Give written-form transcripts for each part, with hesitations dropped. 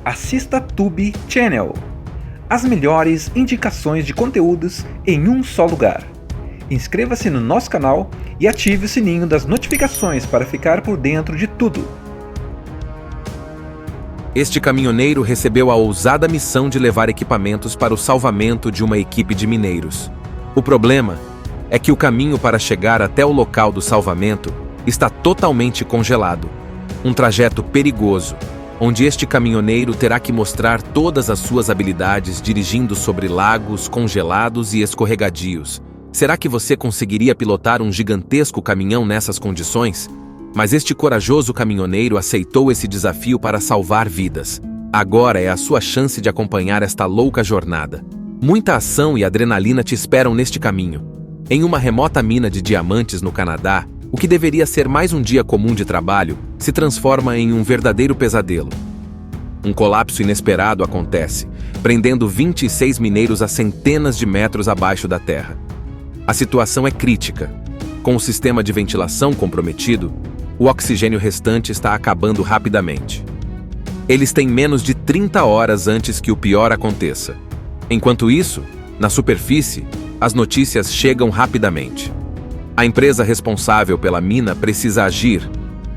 assista Tube Channel. As melhores indicações de conteúdos em um só lugar. Inscreva-se no nosso canal e ative o sininho das notificações para ficar por dentro de tudo. Este caminhoneiro recebeu a ousada missão de levar equipamentos para o salvamento de uma equipe de mineiros. O problema é que o caminho para chegar até o local do salvamento está totalmente congelado. Um trajeto perigoso, onde este caminhoneiro terá que mostrar todas as suas habilidades dirigindo sobre lagos congelados e escorregadios. Será que você conseguiria pilotar um gigantesco caminhão nessas condições? Mas este corajoso caminhoneiro aceitou esse desafio para salvar vidas. Agora é a sua chance de acompanhar esta louca jornada. Muita ação e adrenalina te esperam neste caminho. Em uma remota mina de diamantes no Canadá, o que deveria ser mais um dia comum de trabalho se transforma em um verdadeiro pesadelo. Um colapso inesperado acontece, prendendo 26 mineiros a centenas de metros abaixo da terra. A situação é crítica. Com o sistema de ventilação comprometido, o oxigênio restante está acabando rapidamente. Eles têm menos de 30 horas antes que o pior aconteça. Enquanto isso, na superfície, as notícias chegam rapidamente. A empresa responsável pela mina precisa agir,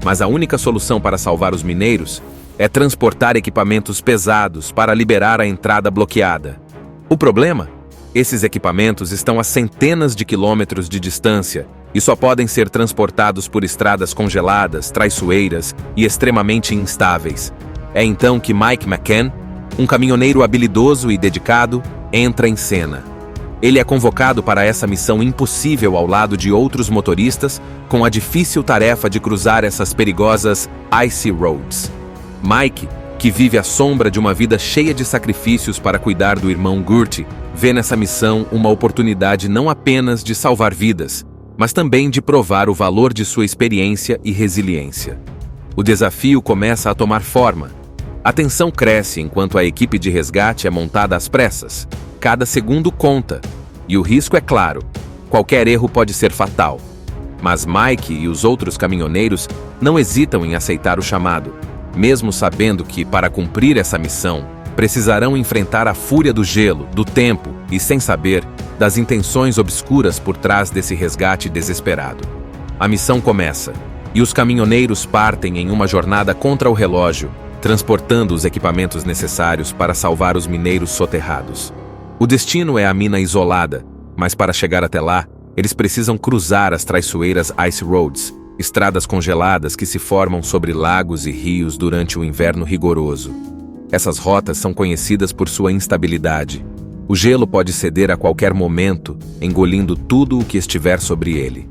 mas a única solução para salvar os mineiros é transportar equipamentos pesados para liberar a entrada bloqueada. O problema? Esses equipamentos estão a centenas de quilômetros de distância e só podem ser transportados por estradas congeladas, traiçoeiras e extremamente instáveis. É então que Mike McCann, um caminhoneiro habilidoso e dedicado, entra em cena. Ele é convocado para essa missão impossível ao lado de outros motoristas, com a difícil tarefa de cruzar essas perigosas Icy Roads. Mike, que vive à sombra de uma vida cheia de sacrifícios para cuidar do irmão Gertie, vê nessa missão uma oportunidade não apenas de salvar vidas, mas também de provar o valor de sua experiência e resiliência. O desafio começa a tomar forma. A tensão cresce enquanto a equipe de resgate é montada às pressas. Cada segundo conta, e o risco é claro. Qualquer erro pode ser fatal. Mas Mike e os outros caminhoneiros não hesitam em aceitar o chamado, mesmo sabendo que, para cumprir essa missão, precisarão enfrentar a fúria do gelo, do tempo e, sem saber, das intenções obscuras por trás desse resgate desesperado. A missão começa, e os caminhoneiros partem em uma jornada contra o relógio, transportando os equipamentos necessários para salvar os mineiros soterrados. O destino é a mina isolada, mas para chegar até lá, eles precisam cruzar as traiçoeiras Ice Roads, estradas congeladas que se formam sobre lagos e rios durante o inverno rigoroso. Essas rotas são conhecidas por sua instabilidade. O gelo pode ceder a qualquer momento, engolindo tudo o que estiver sobre ele.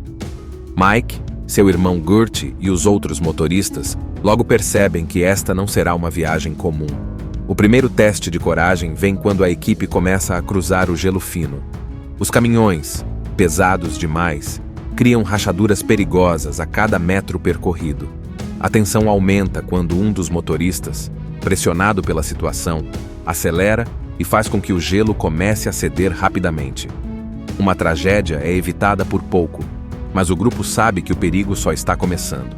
Mike, seu irmão Gertie e os outros motoristas logo percebem que esta não será uma viagem comum. O primeiro teste de coragem vem quando a equipe começa a cruzar o gelo fino. Os caminhões, pesados demais, criam rachaduras perigosas a cada metro percorrido. A tensão aumenta quando um dos motoristas, pressionado pela situação, acelera e faz com que o gelo comece a ceder rapidamente. Uma tragédia é evitada por pouco, mas o grupo sabe que o perigo só está começando.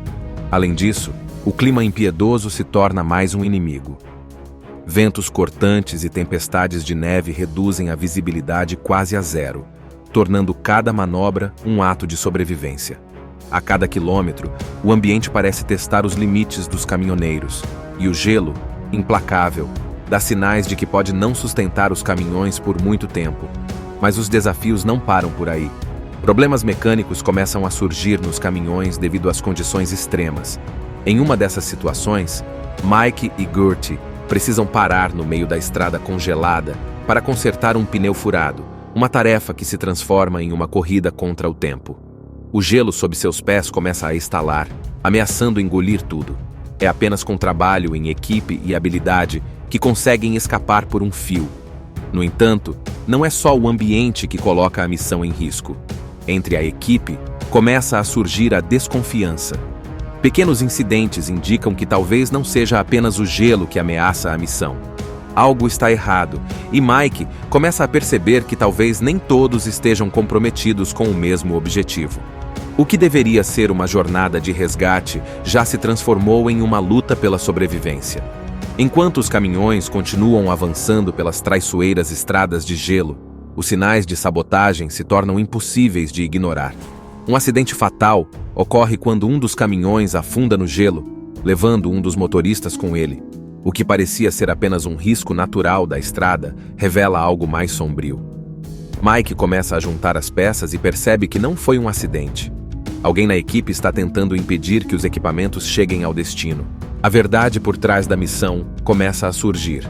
Além disso, o clima impiedoso se torna mais um inimigo. Ventos cortantes e tempestades de neve reduzem a visibilidade quase a zero, tornando cada manobra um ato de sobrevivência. A cada quilômetro, o ambiente parece testar os limites dos caminhoneiros, e o gelo, implacável, dá sinais de que pode não sustentar os caminhões por muito tempo. Mas os desafios não param por aí. Problemas mecânicos começam a surgir nos caminhões devido às condições extremas. Em uma dessas situações, Mike e Gertie precisam parar no meio da estrada congelada para consertar um pneu furado, uma tarefa que se transforma em uma corrida contra o tempo. O gelo sob seus pés começa a estalar, ameaçando engolir tudo. É apenas com trabalho em equipe e habilidade que conseguem escapar por um fio. No entanto, não é só o ambiente que coloca a missão em risco. Entre a equipe, começa a surgir a desconfiança. Pequenos incidentes indicam que talvez não seja apenas o gelo que ameaça a missão. Algo está errado, e Mike começa a perceber que talvez nem todos estejam comprometidos com o mesmo objetivo. O que deveria ser uma jornada de resgate já se transformou em uma luta pela sobrevivência. Enquanto os caminhões continuam avançando pelas traiçoeiras estradas de gelo, os sinais de sabotagem se tornam impossíveis de ignorar. Um acidente fatal ocorre quando um dos caminhões afunda no gelo, levando um dos motoristas com ele. O que parecia ser apenas um risco natural da estrada revela algo mais sombrio. Mike começa a juntar as peças e percebe que não foi um acidente. Alguém na equipe está tentando impedir que os equipamentos cheguem ao destino. A verdade por trás da missão começa a surgir.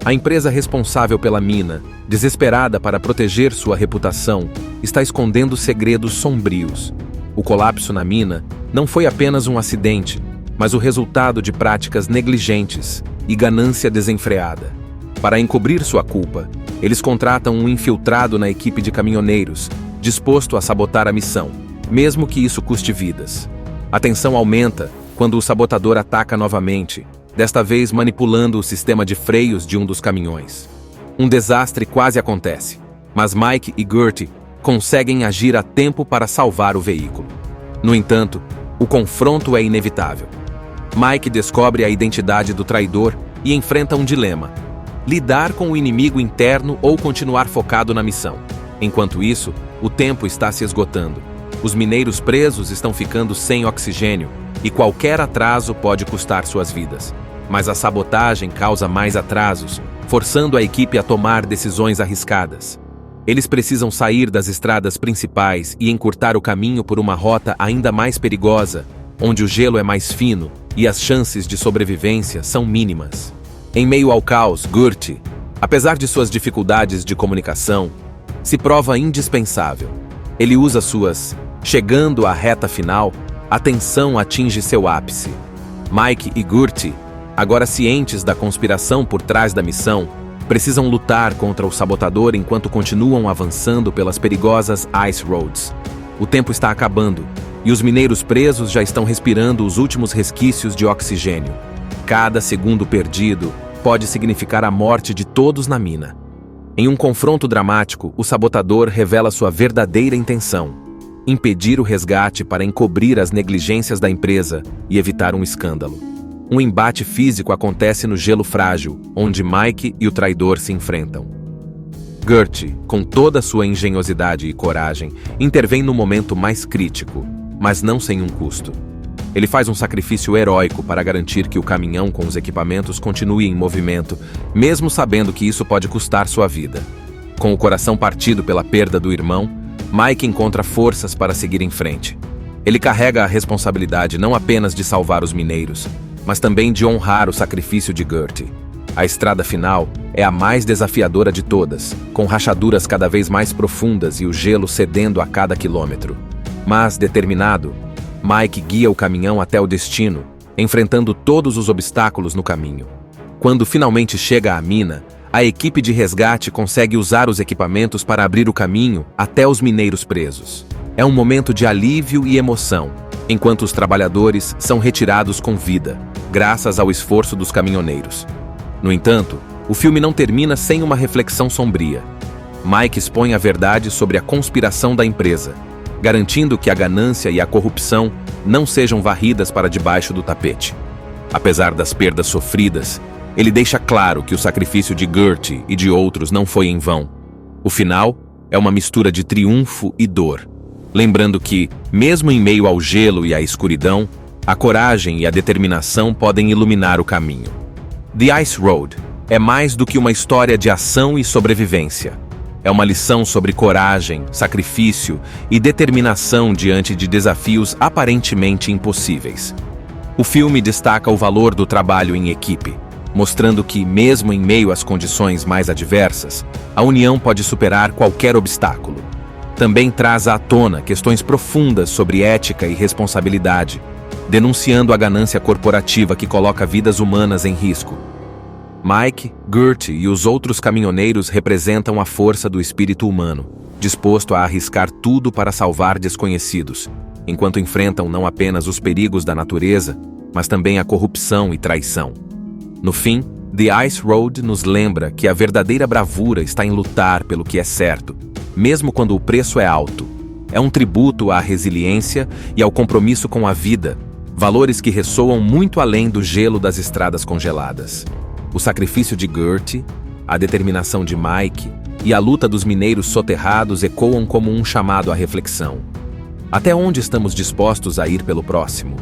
A empresa responsável pela mina, desesperada para proteger sua reputação, está escondendo segredos sombrios. O colapso na mina não foi apenas um acidente, mas o resultado de práticas negligentes e ganância desenfreada. Para encobrir sua culpa, eles contratam um infiltrado na equipe de caminhoneiros, disposto a sabotar a missão, mesmo que isso custe vidas. A tensão aumenta quando o sabotador ataca novamente, desta vez manipulando o sistema de freios de um dos caminhões. Um desastre quase acontece, mas Mike e Gertie conseguem agir a tempo para salvar o veículo. No entanto, o confronto é inevitável. Mike descobre a identidade do traidor e enfrenta um dilema: lidar com o inimigo interno ou continuar focado na missão. Enquanto isso, o tempo está se esgotando. Os mineiros presos estão ficando sem oxigênio e qualquer atraso pode custar suas vidas. Mas a sabotagem causa mais atrasos, forçando a equipe a tomar decisões arriscadas. Eles precisam sair das estradas principais e encurtar o caminho por uma rota ainda mais perigosa, onde o gelo é mais fino e as chances de sobrevivência são mínimas. Em meio ao caos, Gertie, apesar de suas dificuldades de comunicação, se prova indispensável. Ele usa suas "chegando à reta final", a tensão atinge seu ápice. Mike e Gertie, agora cientes da conspiração por trás da missão, precisam lutar contra o sabotador enquanto continuam avançando pelas perigosas Ice Roads. O tempo está acabando e os mineiros presos já estão respirando os últimos resquícios de oxigênio. Cada segundo perdido pode significar a morte de todos na mina. Em um confronto dramático, o sabotador revela sua verdadeira intenção: impedir o resgate para encobrir as negligências da empresa e evitar um escândalo. Um embate físico acontece no gelo frágil, onde Mike e o traidor se enfrentam. Gertie, com toda sua engenhosidade e coragem, intervém no momento mais crítico, mas não sem um custo. Ele faz um sacrifício heróico para garantir que o caminhão com os equipamentos continue em movimento, mesmo sabendo que isso pode custar sua vida. Com o coração partido pela perda do irmão, Mike encontra forças para seguir em frente. Ele carrega a responsabilidade não apenas de salvar os mineiros, mas também de honrar o sacrifício de Gertie. A estrada final é a mais desafiadora de todas, com rachaduras cada vez mais profundas e o gelo cedendo a cada quilômetro. Mas, determinado, Mike guia o caminhão até o destino, enfrentando todos os obstáculos no caminho. Quando finalmente chega à mina, a equipe de resgate consegue usar os equipamentos para abrir o caminho até os mineiros presos. É um momento de alívio e emoção, enquanto os trabalhadores são retirados com vida, graças ao esforço dos caminhoneiros. No entanto, o filme não termina sem uma reflexão sombria. Mike expõe a verdade sobre a conspiração da empresa, garantindo que a ganância e a corrupção não sejam varridas para debaixo do tapete. Apesar das perdas sofridas, ele deixa claro que o sacrifício de Gertie e de outros não foi em vão. O final é uma mistura de triunfo e dor, lembrando que, mesmo em meio ao gelo e à escuridão, a coragem e a determinação podem iluminar o caminho. The Ice Road é mais do que uma história de ação e sobrevivência. É uma lição sobre coragem, sacrifício e determinação diante de desafios aparentemente impossíveis. O filme destaca o valor do trabalho em equipe, mostrando que, mesmo em meio às condições mais adversas, a união pode superar qualquer obstáculo. Também traz à tona questões profundas sobre ética e responsabilidade, denunciando a ganância corporativa que coloca vidas humanas em risco. Mike, Gertie e os outros caminhoneiros representam a força do espírito humano, disposto a arriscar tudo para salvar desconhecidos, enquanto enfrentam não apenas os perigos da natureza, mas também a corrupção e traição. No fim, The Ice Road nos lembra que a verdadeira bravura está em lutar pelo que é certo, mesmo quando o preço é alto. É um tributo à resiliência e ao compromisso com a vida, valores que ressoam muito além do gelo das estradas congeladas. O sacrifício de Gertie, a determinação de Mike e a luta dos mineiros soterrados ecoam como um chamado à reflexão. Até onde estamos dispostos a ir pelo próximo?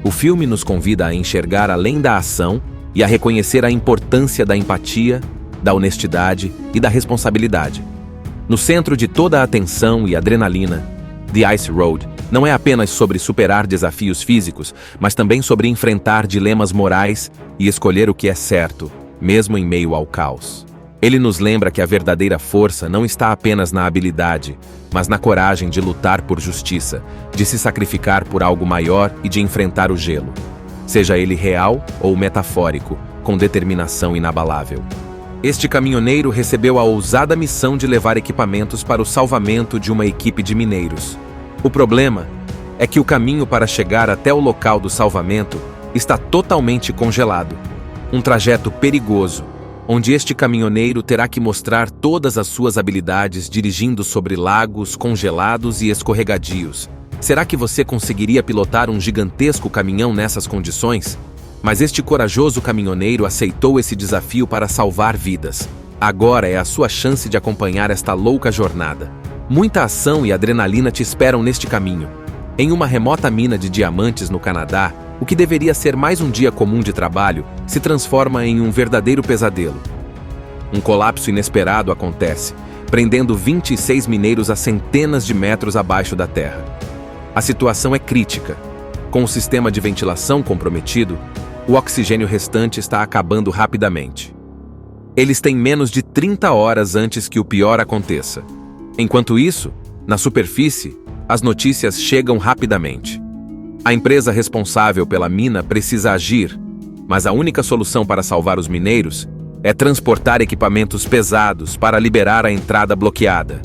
O filme nos convida a enxergar além da ação e a reconhecer a importância da empatia, da honestidade e da responsabilidade. No centro de toda a atenção e adrenalina, The Ice Road não é apenas sobre superar desafios físicos, mas também sobre enfrentar dilemas morais e escolher o que é certo, mesmo em meio ao caos. Ele nos lembra que a verdadeira força não está apenas na habilidade, mas na coragem de lutar por justiça, de se sacrificar por algo maior e de enfrentar o gelo. Seja ele real ou metafórico, com determinação inabalável. Este caminhoneiro recebeu a ousada missão de levar equipamentos para o salvamento de uma equipe de mineiros. O problema é que o caminho para chegar até o local do salvamento está totalmente congelado. Um trajeto perigoso, onde este caminhoneiro terá que mostrar todas as suas habilidades dirigindo sobre lagos congelados e escorregadios. Será que você conseguiria pilotar um gigantesco caminhão nessas condições? Mas este corajoso caminhoneiro aceitou esse desafio para salvar vidas. Agora é a sua chance de acompanhar esta louca jornada. Muita ação e adrenalina te esperam neste caminho. Em uma remota mina de diamantes no Canadá, o que deveria ser mais um dia comum de trabalho se transforma em um verdadeiro pesadelo. Um colapso inesperado acontece, prendendo 26 mineiros a centenas de metros abaixo da terra. A situação é crítica. Com o sistema de ventilação comprometido, o oxigênio restante está acabando rapidamente. Eles têm menos de 30 horas antes que o pior aconteça. Enquanto isso, na superfície, as notícias chegam rapidamente. A empresa responsável pela mina precisa agir, mas a única solução para salvar os mineiros é transportar equipamentos pesados para liberar a entrada bloqueada.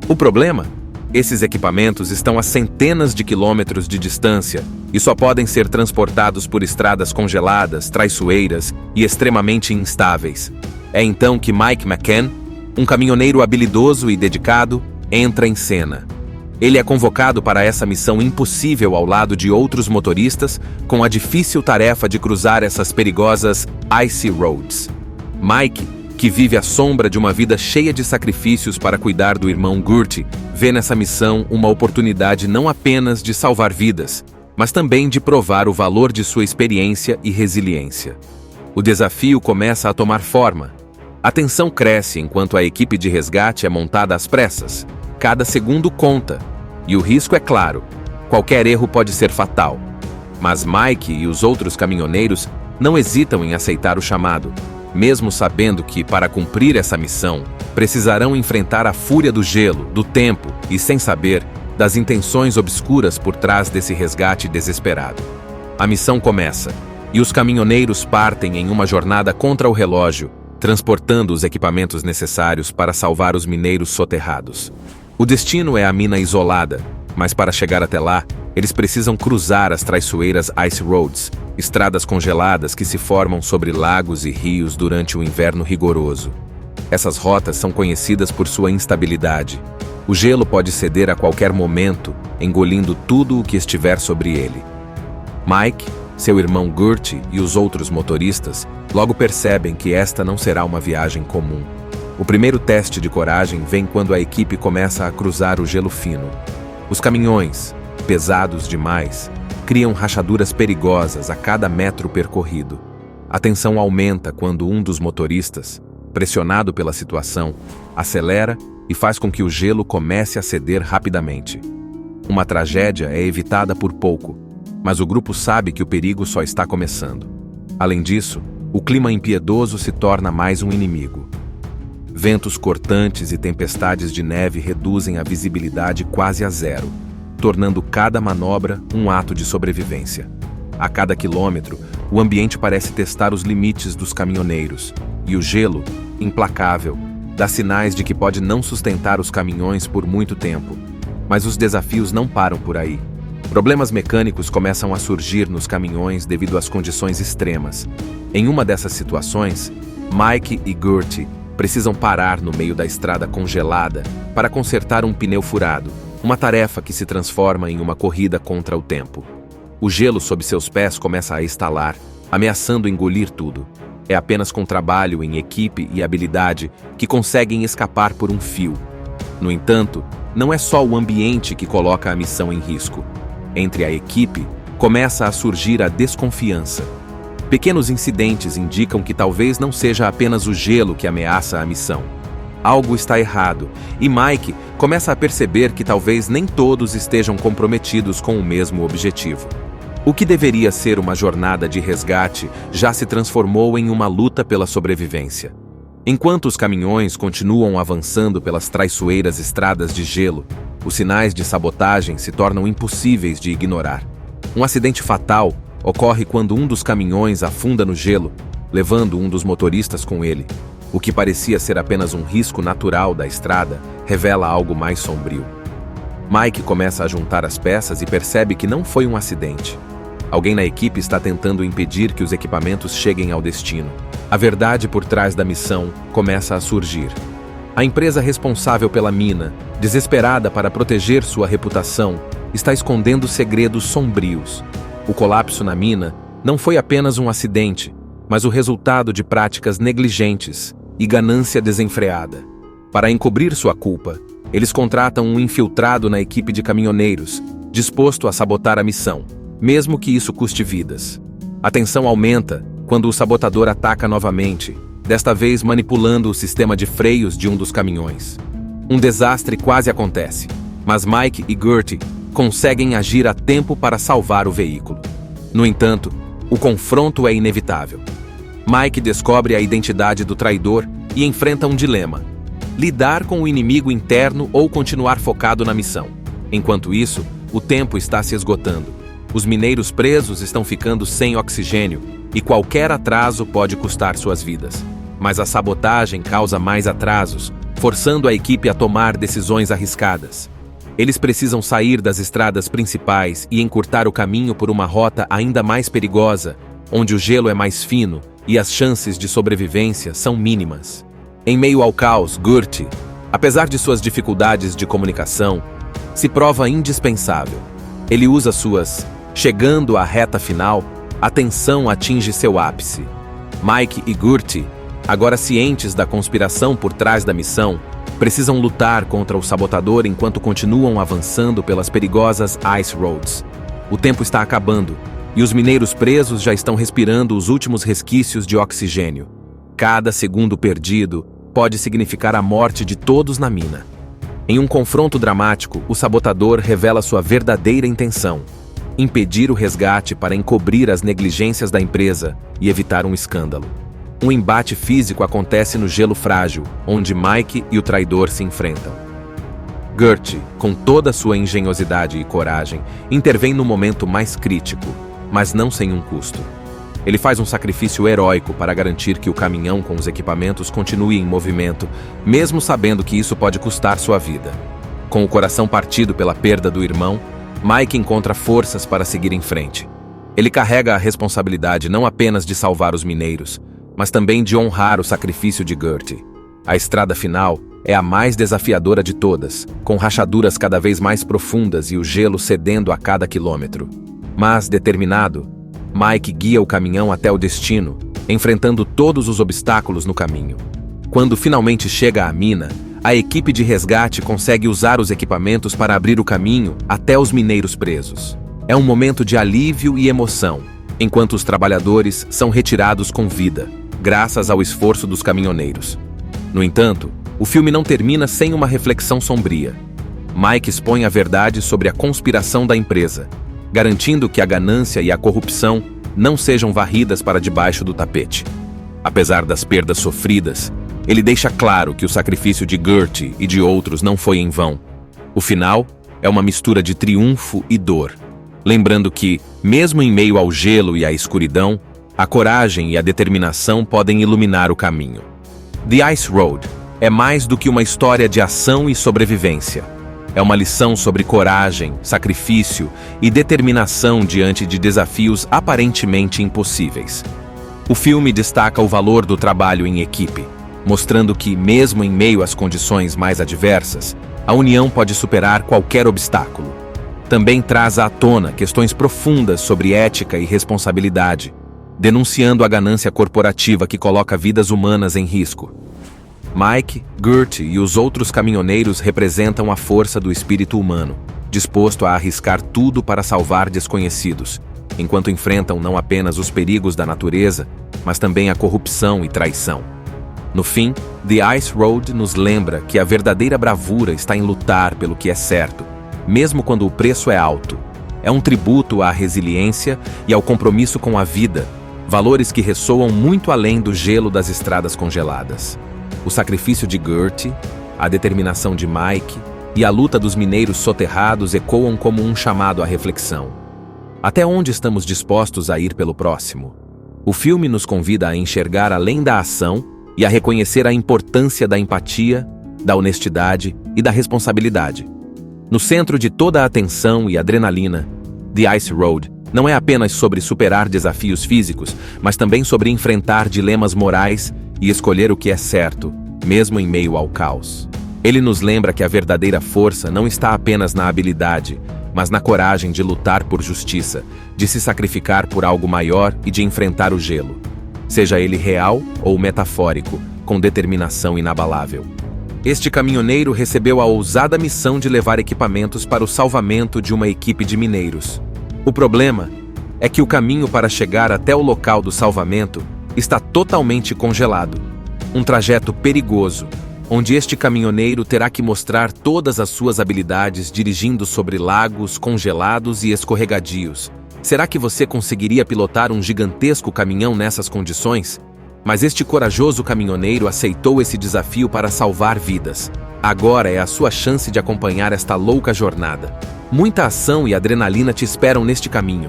O problema? Esses equipamentos estão a centenas de quilômetros de distância e só podem ser transportados por estradas congeladas, traiçoeiras e extremamente instáveis. É então que Mike McCann, um caminhoneiro habilidoso e dedicado, entra em cena. Ele é convocado para essa missão impossível ao lado de outros motoristas, com a difícil tarefa de cruzar essas perigosas Icy Roads. Mike, que vive à sombra de uma vida cheia de sacrifícios para cuidar do irmão Gertie, vê nessa missão uma oportunidade não apenas de salvar vidas, mas também de provar o valor de sua experiência e resiliência. O desafio começa a tomar forma. A tensão cresce enquanto a equipe de resgate é montada às pressas. Cada segundo conta. E o risco é claro. Qualquer erro pode ser fatal. Mas Mike e os outros caminhoneiros não hesitam em aceitar o chamado, mesmo sabendo que, para cumprir essa missão, precisarão enfrentar a fúria do gelo, do tempo e, sem saber, das intenções obscuras por trás desse resgate desesperado. A missão começa, e os caminhoneiros partem em uma jornada contra o relógio, transportando os equipamentos necessários para salvar os mineiros soterrados. O destino é a mina isolada, mas para chegar até lá, eles precisam cruzar as traiçoeiras Ice Roads, estradas congeladas que se formam sobre lagos e rios durante o inverno rigoroso. Essas rotas são conhecidas por sua instabilidade. O gelo pode ceder a qualquer momento, engolindo tudo o que estiver sobre ele. Mike, seu irmão Gertie e os outros motoristas logo percebem que esta não será uma viagem comum. O primeiro teste de coragem vem quando a equipe começa a cruzar o gelo fino. Os caminhões, pesados demais, criam rachaduras perigosas a cada metro percorrido. A tensão aumenta quando um dos motoristas, pressionado pela situação, acelera e faz com que o gelo comece a ceder rapidamente. Uma tragédia é evitada por pouco, mas o grupo sabe que o perigo só está começando. Além disso, o clima impiedoso se torna mais um inimigo. Ventos cortantes e tempestades de neve reduzem a visibilidade quase a zero, tornando cada manobra um ato de sobrevivência. A cada quilômetro, o ambiente parece testar os limites dos caminhoneiros, e o gelo, implacável, dá sinais de que pode não sustentar os caminhões por muito tempo. Mas os desafios não param por aí. Problemas mecânicos começam a surgir nos caminhões devido às condições extremas. Em uma dessas situações, Mike e Gertie precisam parar no meio da estrada congelada para consertar um pneu furado, uma tarefa que se transforma em uma corrida contra o tempo. O gelo sob seus pés começa a estalar, ameaçando engolir tudo. É apenas com trabalho em equipe e habilidade que conseguem escapar por um fio. No entanto, não é só o ambiente que coloca a missão em risco. Entre a equipe, começa a surgir a desconfiança. Pequenos incidentes indicam que talvez não seja apenas o gelo que ameaça a missão. Algo está errado, e Mike começa a perceber que talvez nem todos estejam comprometidos com o mesmo objetivo. O que deveria ser uma jornada de resgate já se transformou em uma luta pela sobrevivência. Enquanto os caminhões continuam avançando pelas traiçoeiras estradas de gelo, os sinais de sabotagem se tornam impossíveis de ignorar. Um acidente fatal ocorre quando um dos caminhões afunda no gelo, levando um dos motoristas com ele. O que parecia ser apenas um risco natural da estrada revela algo mais sombrio. Mike começa a juntar as peças e percebe que não foi um acidente. Alguém na equipe está tentando impedir que os equipamentos cheguem ao destino. A verdade por trás da missão começa a surgir. A empresa responsável pela mina, desesperada para proteger sua reputação, está escondendo segredos sombrios. O colapso na mina não foi apenas um acidente, mas o resultado de práticas negligentes e ganância desenfreada. Para encobrir sua culpa, eles contratam um infiltrado na equipe de caminhoneiros, disposto a sabotar a missão, mesmo que isso custe vidas. A tensão aumenta quando o sabotador ataca novamente, desta vez manipulando o sistema de freios de um dos caminhões. Um desastre quase acontece, mas Mike e Gertie conseguem agir a tempo para salvar o veículo. No entanto, o confronto é inevitável. Mike descobre a identidade do traidor e enfrenta um dilema: lidar com o inimigo interno ou continuar focado na missão. Enquanto isso, o tempo está se esgotando. Os mineiros presos estão ficando sem oxigênio e qualquer atraso pode custar suas vidas. Mas a sabotagem causa mais atrasos, forçando a equipe a tomar decisões arriscadas. Eles precisam sair das estradas principais e encurtar o caminho por uma rota ainda mais perigosa, onde o gelo é mais fino e as chances de sobrevivência são mínimas. Em meio ao caos, Gertie, apesar de suas dificuldades de comunicação, se prova indispensável. Ele usa suas "chegando à reta final", a tensão atinge seu ápice. Mike e Gertie, agora cientes da conspiração por trás da missão, precisam lutar contra o sabotador enquanto continuam avançando pelas perigosas Ice Roads. O tempo está acabando, e os mineiros presos já estão respirando os últimos resquícios de oxigênio. Cada segundo perdido pode significar a morte de todos na mina. Em um confronto dramático, o sabotador revela sua verdadeira intenção: impedir o resgate para encobrir as negligências da empresa e evitar um escândalo. Um embate físico acontece no gelo frágil, onde Mike e o traidor se enfrentam. Gertie, com toda sua engenhosidade e coragem, intervém no momento mais crítico, mas não sem um custo. Ele faz um sacrifício heróico para garantir que o caminhão com os equipamentos continue em movimento, mesmo sabendo que isso pode custar sua vida. Com o coração partido pela perda do irmão, Mike encontra forças para seguir em frente. Ele carrega a responsabilidade não apenas de salvar os mineiros, mas também de honrar o sacrifício de Gertie. A estrada final é a mais desafiadora de todas, com rachaduras cada vez mais profundas e o gelo cedendo a cada quilômetro. Mas, determinado, Mike guia o caminhão até o destino, enfrentando todos os obstáculos no caminho. Quando finalmente chega à mina, a equipe de resgate consegue usar os equipamentos para abrir o caminho até os mineiros presos. É um momento de alívio e emoção, enquanto os trabalhadores são retirados com vida, graças ao esforço dos caminhoneiros. No entanto, o filme não termina sem uma reflexão sombria. Mike expõe a verdade sobre a conspiração da empresa, garantindo que a ganância e a corrupção não sejam varridas para debaixo do tapete. Apesar das perdas sofridas, ele deixa claro que o sacrifício de Gertie e de outros não foi em vão. O final é uma mistura de triunfo e dor, lembrando que, mesmo em meio ao gelo e à escuridão, a coragem e a determinação podem iluminar o caminho. The Ice Road é mais do que uma história de ação e sobrevivência. É uma lição sobre coragem, sacrifício e determinação diante de desafios aparentemente impossíveis. O filme destaca o valor do trabalho em equipe, mostrando que, mesmo em meio às condições mais adversas, a união pode superar qualquer obstáculo. Também traz à tona questões profundas sobre ética e responsabilidade, denunciando a ganância corporativa que coloca vidas humanas em risco. Mike, Gertie e os outros caminhoneiros representam a força do espírito humano, disposto a arriscar tudo para salvar desconhecidos, enquanto enfrentam não apenas os perigos da natureza, mas também a corrupção e traição. No fim, The Ice Road nos lembra que a verdadeira bravura está em lutar pelo que é certo, mesmo quando o preço é alto. É um tributo à resiliência e ao compromisso com a vida, valores que ressoam muito além do gelo das estradas congeladas. O sacrifício de Gertie, a determinação de Mike e a luta dos mineiros soterrados ecoam como um chamado à reflexão. Até onde estamos dispostos a ir pelo próximo? O filme nos convida a enxergar além da ação e a reconhecer a importância da empatia, da honestidade e da responsabilidade. No centro de toda a atenção e adrenalina, The Ice Road não é apenas sobre superar desafios físicos, mas também sobre enfrentar dilemas morais e escolher o que é certo, mesmo em meio ao caos. Ele nos lembra que a verdadeira força não está apenas na habilidade, mas na coragem de lutar por justiça, de se sacrificar por algo maior e de enfrentar o gelo. Seja ele real ou metafórico, com determinação inabalável. Este caminhoneiro recebeu a ousada missão de levar equipamentos para o salvamento de uma equipe de mineiros. O problema é que o caminho para chegar até o local do salvamento está totalmente congelado. Um trajeto perigoso, onde este caminhoneiro terá que mostrar todas as suas habilidades dirigindo sobre lagos congelados e escorregadios. Será que você conseguiria pilotar um gigantesco caminhão nessas condições? Mas este corajoso caminhoneiro aceitou esse desafio para salvar vidas. Agora é a sua chance de acompanhar esta louca jornada. Muita ação e adrenalina te esperam neste caminho.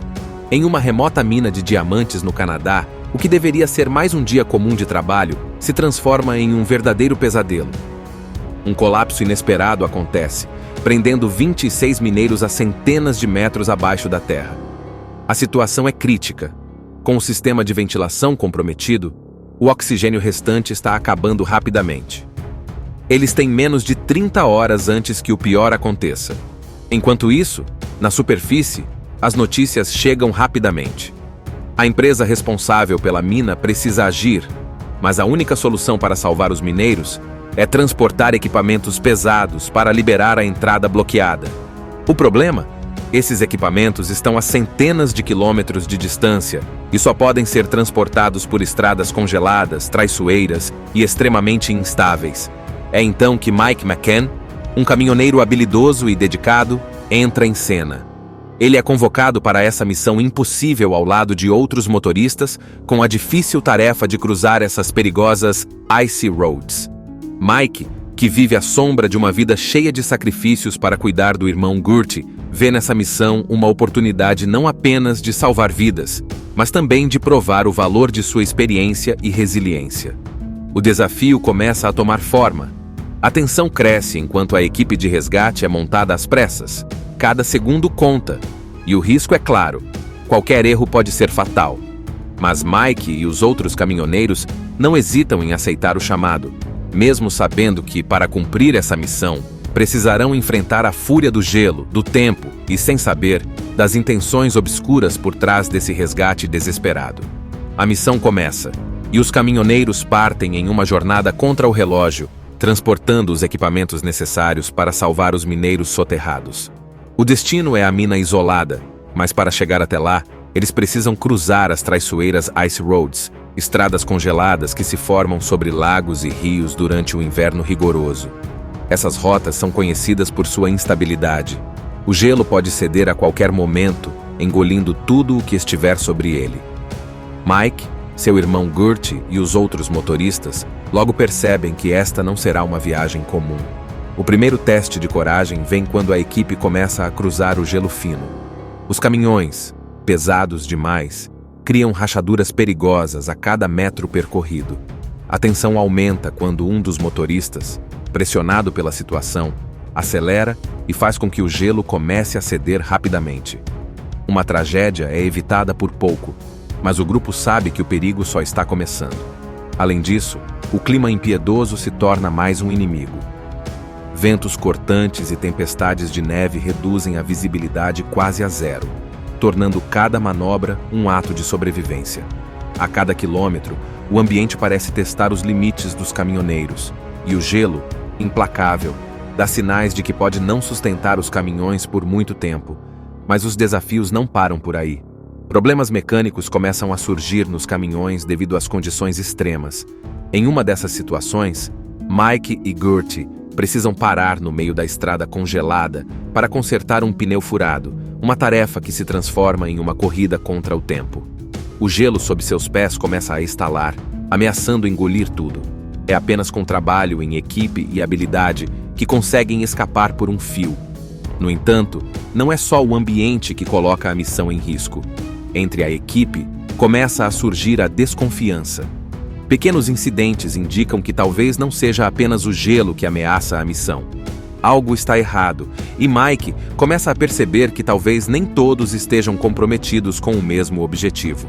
Em uma remota mina de diamantes no Canadá, o que deveria ser mais um dia comum de trabalho se transforma em um verdadeiro pesadelo. Um colapso inesperado acontece, prendendo 26 mineiros a centenas de metros abaixo da terra. A situação é crítica. Com o sistema de ventilação comprometido, o oxigênio restante está acabando rapidamente. Eles têm menos de 30 horas antes que o pior aconteça. Enquanto isso, na superfície, as notícias chegam rapidamente. A empresa responsável pela mina precisa agir, mas a única solução para salvar os mineiros é transportar equipamentos pesados para liberar a entrada bloqueada. O problema? Esses equipamentos estão a centenas de quilômetros de distância e só podem ser transportados por estradas congeladas, traiçoeiras e extremamente instáveis. É então que Mike McCann, um caminhoneiro habilidoso e dedicado, entra em cena. Ele é convocado para essa missão impossível ao lado de outros motoristas, com a difícil tarefa de cruzar essas perigosas Icy Roads. Mike, que vive à sombra de uma vida cheia de sacrifícios para cuidar do irmão Gertie, vê nessa missão uma oportunidade não apenas de salvar vidas, mas também de provar o valor de sua experiência e resiliência. O desafio começa a tomar forma. A tensão cresce enquanto a equipe de resgate é montada às pressas. Cada segundo conta, e o risco é claro. Qualquer erro pode ser fatal. Mas Mike e os outros caminhoneiros não hesitam em aceitar o chamado, mesmo sabendo que, para cumprir essa missão, precisarão enfrentar a fúria do gelo, do tempo e, sem saber, das intenções obscuras por trás desse resgate desesperado. A missão começa, e os caminhoneiros partem em uma jornada contra o relógio, transportando os equipamentos necessários para salvar os mineiros soterrados. O destino é a mina isolada, mas para chegar até lá, eles precisam cruzar as traiçoeiras Ice Roads, estradas congeladas que se formam sobre lagos e rios durante o inverno rigoroso. Essas rotas são conhecidas por sua instabilidade. O gelo pode ceder a qualquer momento, engolindo tudo o que estiver sobre ele. Mike, seu irmão Gertie e os outros motoristas logo percebem que esta não será uma viagem comum. O primeiro teste de coragem vem quando a equipe começa a cruzar o gelo fino. Os caminhões, pesados demais, criam rachaduras perigosas a cada metro percorrido. A tensão aumenta quando um dos motoristas, pressionado pela situação, acelera e faz com que o gelo comece a ceder rapidamente. Uma tragédia é evitada por pouco, mas o grupo sabe que o perigo só está começando. Além disso, o clima impiedoso se torna mais um inimigo. Ventos cortantes e tempestades de neve reduzem a visibilidade quase a zero, tornando cada manobra um ato de sobrevivência. A cada quilômetro, o ambiente parece testar os limites dos caminhoneiros, e o gelo, implacável, dá sinais de que pode não sustentar os caminhões por muito tempo. Mas os desafios não param por aí. Problemas mecânicos começam a surgir nos caminhões devido às condições extremas. Em uma dessas situações, Mike e Gertie precisam parar no meio da estrada congelada para consertar um pneu furado, uma tarefa que se transforma em uma corrida contra o tempo. O gelo sob seus pés começa a estalar, ameaçando engolir tudo. É apenas com trabalho em equipe e habilidade que conseguem escapar por um fio. No entanto, não é só o ambiente que coloca a missão em risco. Entre a equipe, começa a surgir a desconfiança. Pequenos incidentes indicam que talvez não seja apenas o gelo que ameaça a missão. Algo está errado, e Mike começa a perceber que talvez nem todos estejam comprometidos com o mesmo objetivo.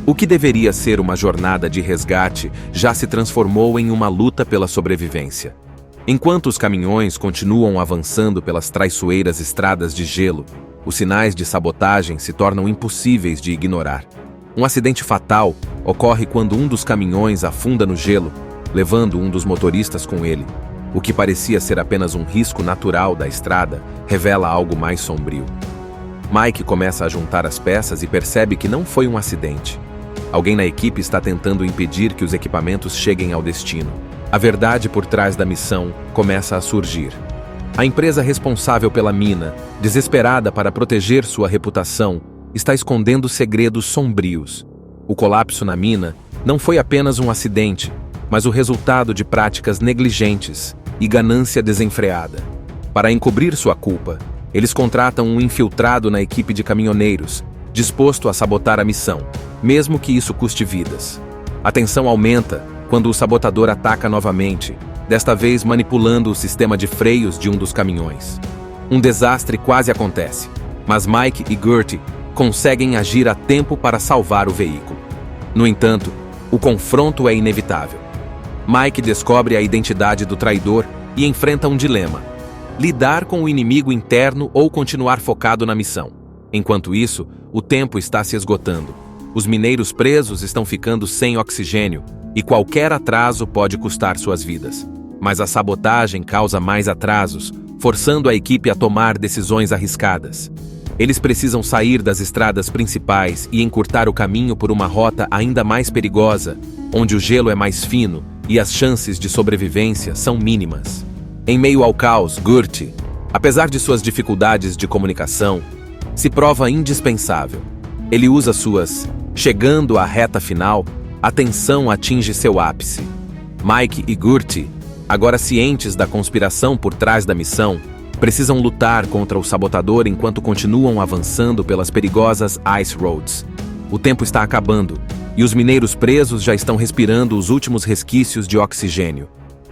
O que deveria ser uma jornada de resgate já se transformou em uma luta pela sobrevivência. Enquanto os caminhões continuam avançando pelas traiçoeiras estradas de gelo, os sinais de sabotagem se tornam impossíveis de ignorar. Um acidente fatal ocorre quando um dos caminhões afunda no gelo, levando um dos motoristas com ele. O que parecia ser apenas um risco natural da estrada revela algo mais sombrio. Mike começa a juntar as peças e percebe que não foi um acidente. Alguém na equipe está tentando impedir que os equipamentos cheguem ao destino. A verdade por trás da missão começa a surgir. A empresa responsável pela mina, desesperada para proteger sua reputação, está escondendo segredos sombrios. O colapso na mina não foi apenas um acidente, mas o resultado de práticas negligentes e ganância desenfreada. Para encobrir sua culpa, eles contratam um infiltrado na equipe de caminhoneiros, disposto a sabotar a missão, mesmo que isso custe vidas. A tensão aumenta quando o sabotador ataca novamente, desta vez manipulando o sistema de freios de um dos caminhões. Um desastre quase acontece, mas Mike e Gertie conseguem agir a tempo para salvar o veículo. No entanto, o confronto é inevitável. Mike descobre a identidade do traidor e enfrenta um dilema: lidar com o inimigo interno ou continuar focado na missão. Enquanto isso, o tempo está se esgotando. Os mineiros presos estão ficando sem oxigênio e qualquer atraso pode custar suas vidas. Mas a sabotagem causa mais atrasos, forçando a equipe a tomar decisões arriscadas. Eles precisam sair das estradas principais e encurtar o caminho por uma rota ainda mais perigosa, onde o gelo é mais fino e as chances de sobrevivência são mínimas. Em meio ao caos, Gertie, apesar de suas dificuldades de comunicação, se prova indispensável. Ele usa suas "chegando à reta final", a tensão atinge seu ápice. Mike e Gertie, agora cientes da conspiração por trás da missão, precisam lutar contra o sabotador enquanto continuam avançando pelas perigosas Ice Roads. O tempo está acabando, e os mineiros presos já estão respirando os últimos resquícios de oxigênio.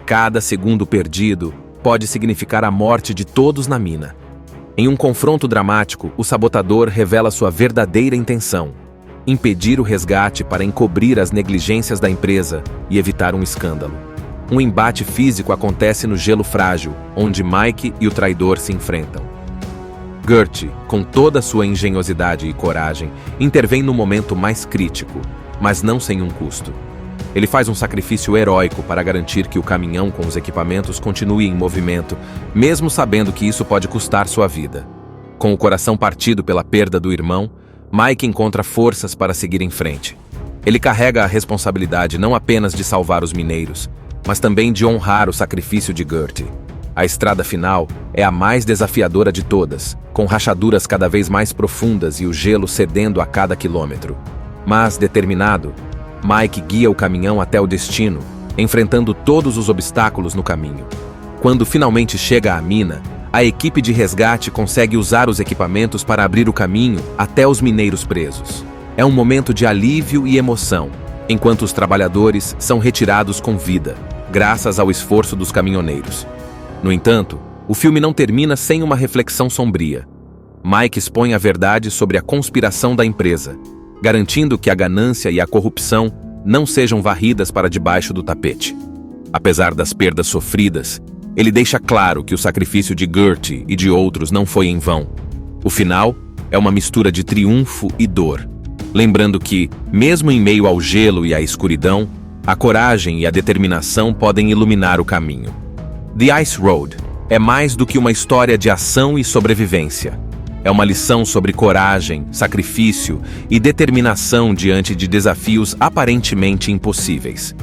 Cada segundo perdido pode significar a morte de todos na mina. Em um confronto dramático, o sabotador revela sua verdadeira intenção: impedir o resgate para encobrir as negligências da empresa e evitar um escândalo. Um embate físico acontece no gelo frágil, onde Mike e o traidor se enfrentam. Gertie, com toda sua engenhosidade e coragem, intervém no momento mais crítico, mas não sem um custo. Ele faz um sacrifício heróico para garantir que o caminhão com os equipamentos continue em movimento, mesmo sabendo que isso pode custar sua vida. Com o coração partido pela perda do irmão, Mike encontra forças para seguir em frente. Ele carrega a responsabilidade não apenas de salvar os mineiros, mas também de honrar o sacrifício de Gertie. A estrada final é a mais desafiadora de todas, com rachaduras cada vez mais profundas e o gelo cedendo a cada quilômetro. Mas, determinado, Mike guia o caminhão até o destino, enfrentando todos os obstáculos no caminho. Quando finalmente chega à mina, a equipe de resgate consegue usar os equipamentos para abrir o caminho até os mineiros presos. É um momento de alívio e emoção, enquanto os trabalhadores são retirados com vida, graças ao esforço dos caminhoneiros. No entanto, o filme não termina sem uma reflexão sombria. Mike expõe a verdade sobre a conspiração da empresa, garantindo que a ganância e a corrupção não sejam varridas para debaixo do tapete. Apesar das perdas sofridas, ele deixa claro que o sacrifício de Gertie e de outros não foi em vão. O final é uma mistura de triunfo e dor. lembrando que, mesmo em meio ao gelo e à escuridão, a coragem e a determinação podem iluminar o caminho. The Ice Road é mais do que uma história de ação e sobrevivência. É uma lição sobre coragem, sacrifício e determinação diante de desafios aparentemente impossíveis.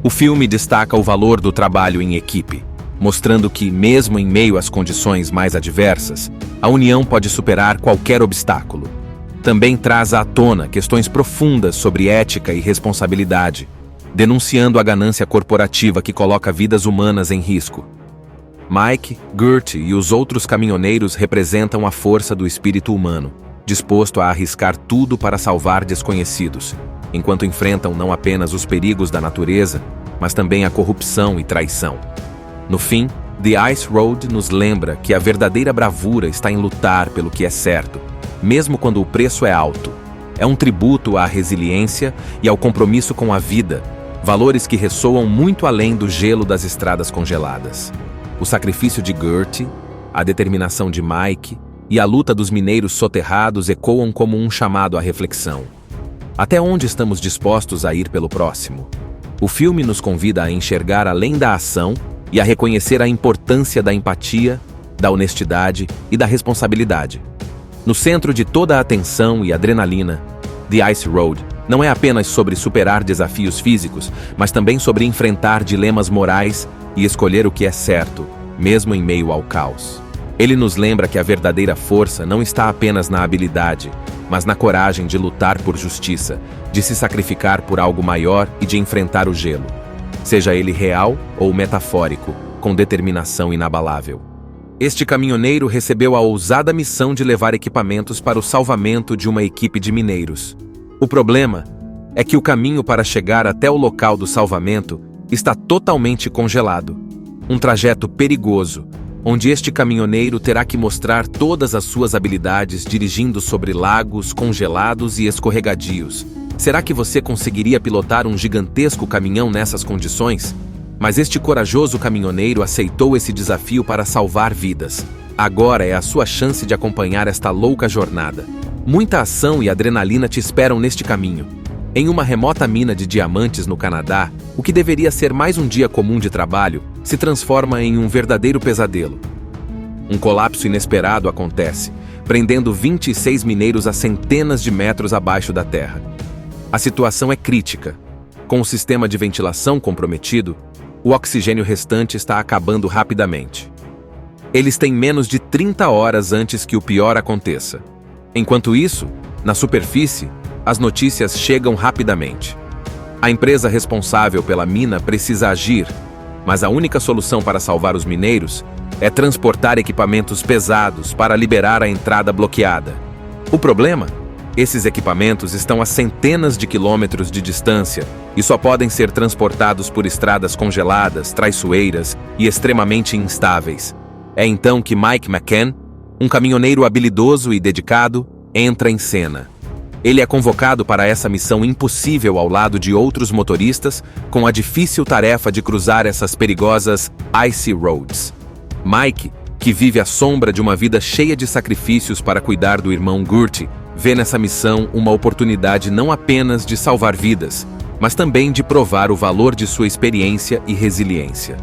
O filme destaca o valor do trabalho em equipe, mostrando que, mesmo em meio às condições mais adversas, a união pode superar qualquer obstáculo. Também traz à tona questões profundas sobre ética e responsabilidade, denunciando a ganância corporativa que coloca vidas humanas em risco. Mike, Gertie e os outros caminhoneiros representam a força do espírito humano, disposto a arriscar tudo para salvar desconhecidos, enquanto enfrentam não apenas os perigos da natureza, mas também a corrupção e traição. No fim, The Ice Road nos lembra que a verdadeira bravura está em lutar pelo que é certo, mesmo quando o preço é alto. É um tributo à resiliência e ao compromisso com a vida, valores que ressoam muito além do gelo das estradas congeladas. O sacrifício de Gertie, a determinação de Mike e a luta dos mineiros soterrados ecoam como um chamado à reflexão. Até onde estamos dispostos a ir pelo próximo? O filme nos convida a enxergar além da ação e a reconhecer a importância da empatia, da honestidade e da responsabilidade. No centro de toda a atenção e adrenalina, The Ice Road não é apenas sobre superar desafios físicos, mas também sobre enfrentar dilemas morais e escolher o que é certo, mesmo em meio ao caos. Ele nos lembra que a verdadeira força não está apenas na habilidade, mas na coragem de lutar por justiça, de se sacrificar por algo maior e de enfrentar o gelo, seja ele real ou metafórico, com determinação inabalável. Este caminhoneiro recebeu a ousada missão de levar equipamentos para o salvamento de uma equipe de mineiros. O problema é que o caminho para chegar até o local do salvamento está totalmente congelado. Um trajeto perigoso, onde este caminhoneiro terá que mostrar todas as suas habilidades dirigindo sobre lagos congelados e escorregadios. Será que você conseguiria pilotar um gigantesco caminhão nessas condições? Mas este corajoso caminhoneiro aceitou esse desafio para salvar vidas. Agora é a sua chance de acompanhar esta louca jornada. Muita ação e adrenalina te esperam neste caminho. Em uma remota mina de diamantes no Canadá, o que deveria ser mais um dia comum de trabalho se transforma em um verdadeiro pesadelo. Um colapso inesperado acontece, prendendo 26 mineiros a centenas de metros abaixo da terra. A situação é crítica. Com o sistema de ventilação comprometido, o oxigênio restante está acabando rapidamente. Eles têm menos de 30 horas antes que o pior aconteça. Enquanto isso, na superfície, as notícias chegam rapidamente. A empresa responsável pela mina precisa agir, mas a única solução para salvar os mineiros é transportar equipamentos pesados para liberar a entrada bloqueada. O problema? Esses equipamentos estão a centenas de quilômetros de distância e só podem ser transportados por estradas congeladas, traiçoeiras e extremamente instáveis. É então que Mike McCann, um caminhoneiro habilidoso e dedicado, entra em cena. Ele é convocado para essa missão impossível ao lado de outros motoristas, com a difícil tarefa de cruzar essas perigosas Icy Roads. Mike, que vive à sombra de uma vida cheia de sacrifícios para cuidar do irmão Gertie, vê nessa missão uma oportunidade não apenas de salvar vidas, mas também de provar o valor de sua experiência e resiliência.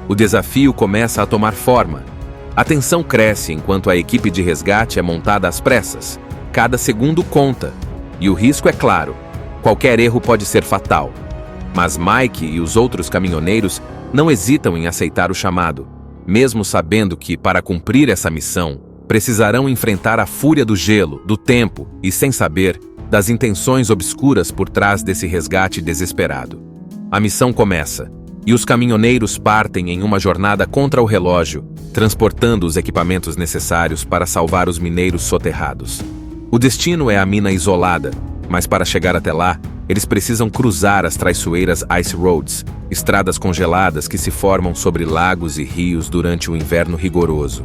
O desafio começa a tomar forma. A tensão cresce enquanto a equipe de resgate é montada às pressas. Cada segundo conta, e o risco é claro. Qualquer erro pode ser fatal. Mas Mike e os outros caminhoneiros não hesitam em aceitar o chamado, mesmo sabendo que, para cumprir essa missão, precisarão enfrentar a fúria do gelo, do tempo e, sem saber, das intenções obscuras por trás desse resgate desesperado. A missão começa, e os caminhoneiros partem em uma jornada contra o relógio, transportando os equipamentos necessários para salvar os mineiros soterrados. O destino é a mina isolada, mas para chegar até lá, eles precisam cruzar as traiçoeiras Ice Roads, estradas congeladas que se formam sobre lagos e rios durante o inverno rigoroso.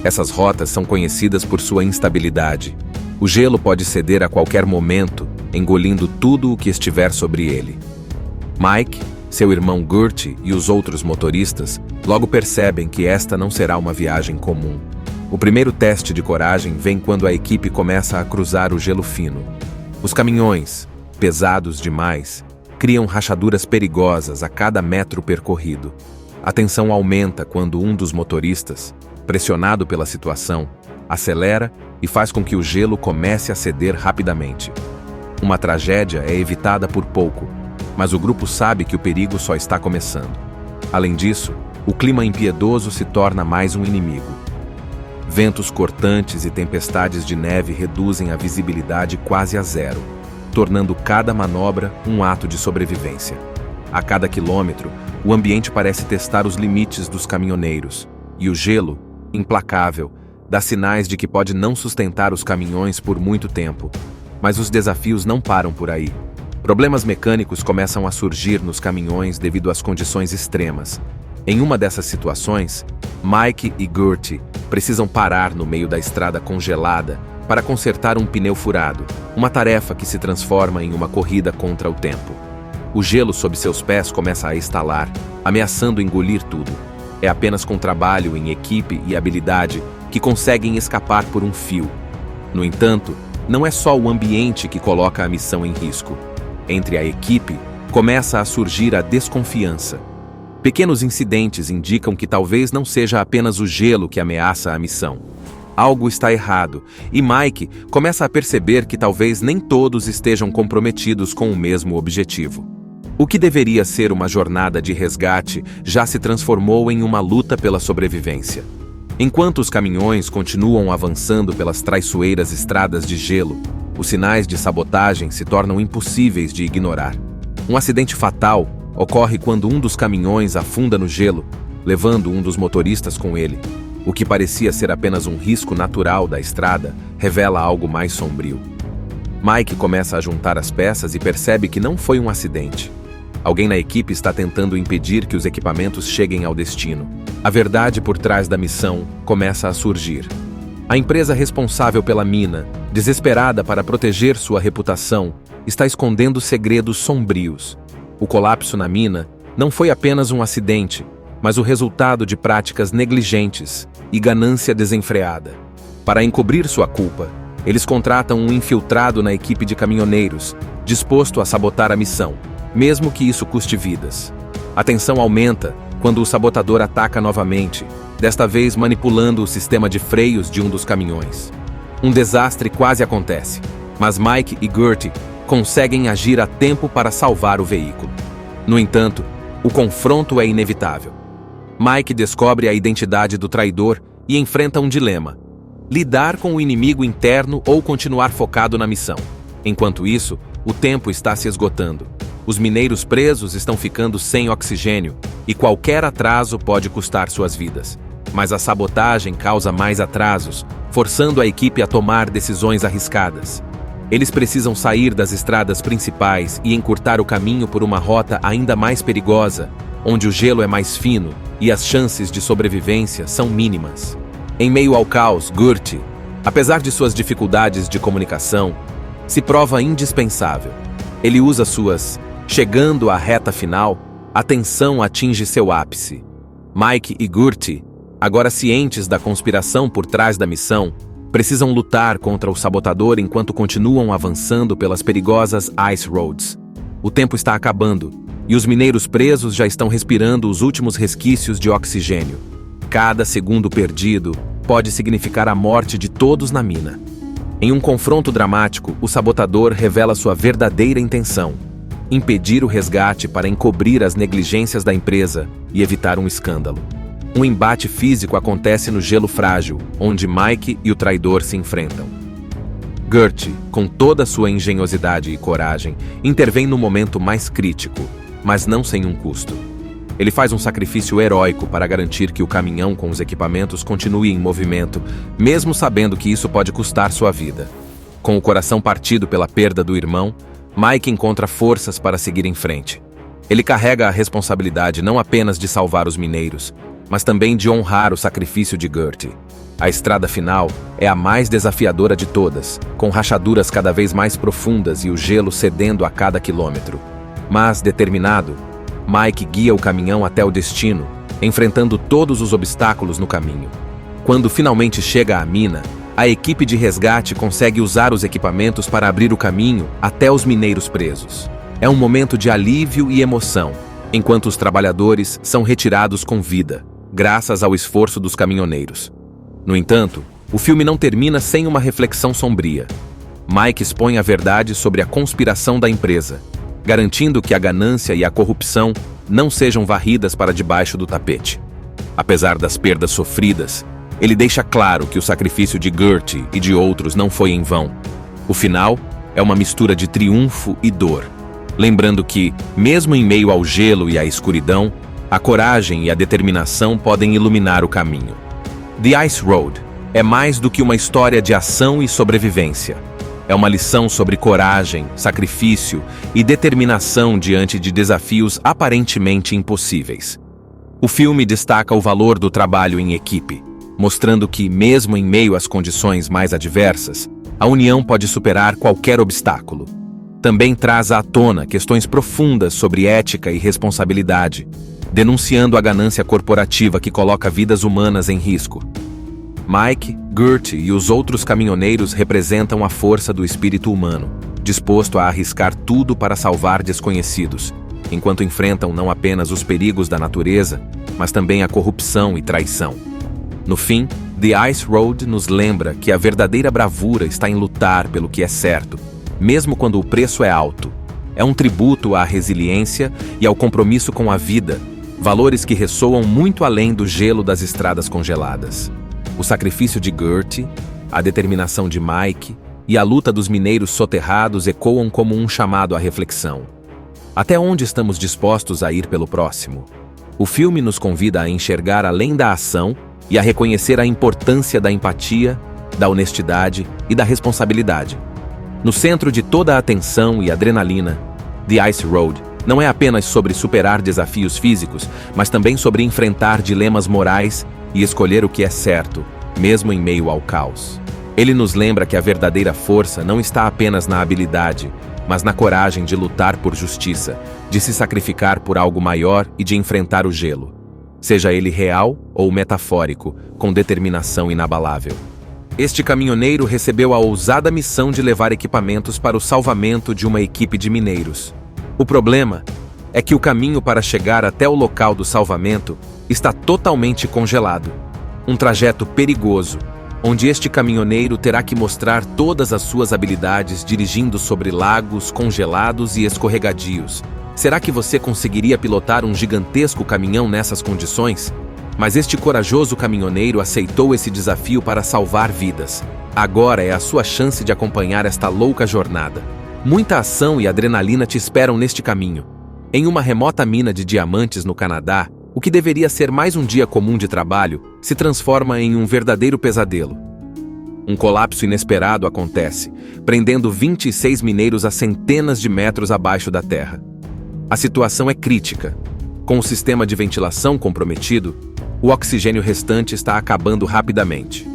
Essas rotas são conhecidas por sua instabilidade. O gelo pode ceder a qualquer momento, engolindo tudo o que estiver sobre ele. Mike, seu irmão Gertie e os outros motoristas logo percebem que esta não será uma viagem comum. O primeiro teste de coragem vem quando a equipe começa a cruzar o gelo fino. Os caminhões, pesados demais, criam rachaduras perigosas a cada metro percorrido. A tensão aumenta quando um dos motoristas, pressionado pela situação, acelera e faz com que o gelo comece a ceder rapidamente. Uma tragédia é evitada por pouco, mas o grupo sabe que o perigo só está começando. Além disso, o clima impiedoso se torna mais um inimigo. Ventos cortantes e tempestades de neve reduzem a visibilidade quase a zero, tornando cada manobra um ato de sobrevivência. A cada quilômetro, o ambiente parece testar os limites dos caminhoneiros, e o gelo, implacável, dá sinais de que pode não sustentar os caminhões por muito tempo. Mas os desafios não param por aí. Problemas mecânicos começam a surgir nos caminhões devido às condições extremas. Em uma dessas situações, Mike e Gertie precisam parar no meio da estrada congelada para consertar um pneu furado, uma tarefa que se transforma em uma corrida contra o tempo. O gelo sob seus pés começa a estalar, ameaçando engolir tudo. É apenas com trabalho em equipe e habilidade que conseguem escapar por um fio. No entanto, não é só o ambiente que coloca a missão em risco. Entre a equipe, começa a surgir a desconfiança. Pequenos incidentes indicam que talvez não seja apenas o gelo que ameaça a missão. Algo está errado, e Mike começa a perceber que talvez nem todos estejam comprometidos com o mesmo objetivo. O que deveria ser uma jornada de resgate já se transformou em uma luta pela sobrevivência. Enquanto os caminhões continuam avançando pelas traiçoeiras estradas de gelo, os sinais de sabotagem se tornam impossíveis de ignorar. Um acidente fatal ocorre quando um dos caminhões afunda no gelo, levando um dos motoristas com ele. O que parecia ser apenas um risco natural da estrada revela algo mais sombrio. Mike começa a juntar as peças e percebe que não foi um acidente. Alguém na equipe está tentando impedir que os equipamentos cheguem ao destino. A verdade por trás da missão começa a surgir. A empresa responsável pela mina, desesperada para proteger sua reputação, está escondendo segredos sombrios. O colapso na mina não foi apenas um acidente, mas o resultado de práticas negligentes e ganância desenfreada. Para encobrir sua culpa, eles contratam um infiltrado na equipe de caminhoneiros, disposto a sabotar a missão, mesmo que isso custe vidas. A tensão aumenta quando o sabotador ataca novamente, desta vez manipulando o sistema de freios de um dos caminhões. Um desastre quase acontece, mas Mike e Gertie conseguem agir a tempo para salvar o veículo. No entanto, o confronto é inevitável. Mike descobre a identidade do traidor e enfrenta um dilema: lidar com o inimigo interno ou continuar focado na missão. Enquanto isso, o tempo está se esgotando. Os mineiros presos estão ficando sem oxigênio e qualquer atraso pode custar suas vidas. Mas a sabotagem causa mais atrasos, forçando a equipe a tomar decisões arriscadas. Eles precisam sair das estradas principais e encurtar o caminho por uma rota ainda mais perigosa, onde o gelo é mais fino e as chances de sobrevivência são mínimas. Em meio ao caos, Gertie, apesar de suas dificuldades de comunicação, se prova indispensável. Ele usa suas chegando à reta final, a tensão atinge seu ápice. Mike e Gertie, agora cientes da conspiração por trás da missão, precisam lutar contra o sabotador enquanto continuam avançando pelas perigosas Ice Roads. O tempo está acabando, e os mineiros presos já estão respirando os últimos resquícios de oxigênio. Cada segundo perdido pode significar a morte de todos na mina. Em um confronto dramático, o sabotador revela sua verdadeira intenção: impedir o resgate para encobrir as negligências da empresa e evitar um escândalo. Um embate físico acontece no gelo frágil, onde Mike e o traidor se enfrentam. Gertie, com toda sua engenhosidade e coragem, intervém no momento mais crítico, mas não sem um custo. Ele faz um sacrifício heróico para garantir que o caminhão com os equipamentos continue em movimento, mesmo sabendo que isso pode custar sua vida. Com o coração partido pela perda do irmão, Mike encontra forças para seguir em frente. Ele carrega a responsabilidade não apenas de salvar os mineiros, mas também de honrar o sacrifício de Gertie. A estrada final é a mais desafiadora de todas, com rachaduras cada vez mais profundas e o gelo cedendo a cada quilômetro. Mas, determinado, Mike guia o caminhão até o destino, enfrentando todos os obstáculos no caminho. Quando finalmente chega à mina, a equipe de resgate consegue usar os equipamentos para abrir o caminho até os mineiros presos. É um momento de alívio e emoção, enquanto os trabalhadores são retirados com vida, graças ao esforço dos caminhoneiros. No entanto, o filme não termina sem uma reflexão sombria. Mike expõe a verdade sobre a conspiração da empresa, garantindo que a ganância e a corrupção não sejam varridas para debaixo do tapete. Apesar das perdas sofridas, ele deixa claro que o sacrifício de Gertie e de outros não foi em vão. O final é uma mistura de triunfo e dor, lembrando que, mesmo em meio ao gelo e à escuridão, a coragem e a determinação podem iluminar o caminho. The Ice Road é mais do que uma história de ação e sobrevivência. É uma lição sobre coragem, sacrifício e determinação diante de desafios aparentemente impossíveis. O filme destaca o valor do trabalho em equipe, mostrando que, mesmo em meio às condições mais adversas, a união pode superar qualquer obstáculo. Também traz à tona questões profundas sobre ética e responsabilidade, denunciando a ganância corporativa que coloca vidas humanas em risco. Mike, Gertie e os outros caminhoneiros representam a força do espírito humano, disposto a arriscar tudo para salvar desconhecidos, enquanto enfrentam não apenas os perigos da natureza, mas também a corrupção e traição. No fim, The Ice Road nos lembra que a verdadeira bravura está em lutar pelo que é certo, mesmo quando o preço é alto. É um tributo à resiliência e ao compromisso com a vida, valores que ressoam muito além do gelo das estradas congeladas. O sacrifício de Gertie, a determinação de Mike e a luta dos mineiros soterrados ecoam como um chamado à reflexão. Até onde estamos dispostos a ir pelo próximo? O filme nos convida a enxergar além da ação e a reconhecer a importância da empatia, da honestidade e da responsabilidade. No centro de toda a atenção e adrenalina, The Ice Road não é apenas sobre superar desafios físicos, mas também sobre enfrentar dilemas morais e escolher o que é certo, mesmo em meio ao caos. Ele nos lembra que a verdadeira força não está apenas na habilidade, mas na coragem de lutar por justiça, de se sacrificar por algo maior e de enfrentar o gelo, seja ele real ou metafórico, com determinação inabalável. Este caminhoneiro recebeu a ousada missão de levar equipamentos para o salvamento de uma equipe de mineiros. O problema é que o caminho para chegar até o local do salvamento está totalmente congelado. Um trajeto perigoso, onde este caminhoneiro terá que mostrar todas as suas habilidades dirigindo sobre lagos congelados e escorregadios. Será que você conseguiria pilotar um gigantesco caminhão nessas condições? Mas este corajoso caminhoneiro aceitou esse desafio para salvar vidas. Agora é a sua chance de acompanhar esta louca jornada. Muita ação e adrenalina te esperam neste caminho. Em uma remota mina de diamantes no Canadá, o que deveria ser mais um dia comum de trabalho se transforma em um verdadeiro pesadelo. Um colapso inesperado acontece, prendendo 26 mineiros a centenas de metros abaixo da terra. A situação é crítica. Com o sistema de ventilação comprometido, o oxigênio restante está acabando rapidamente.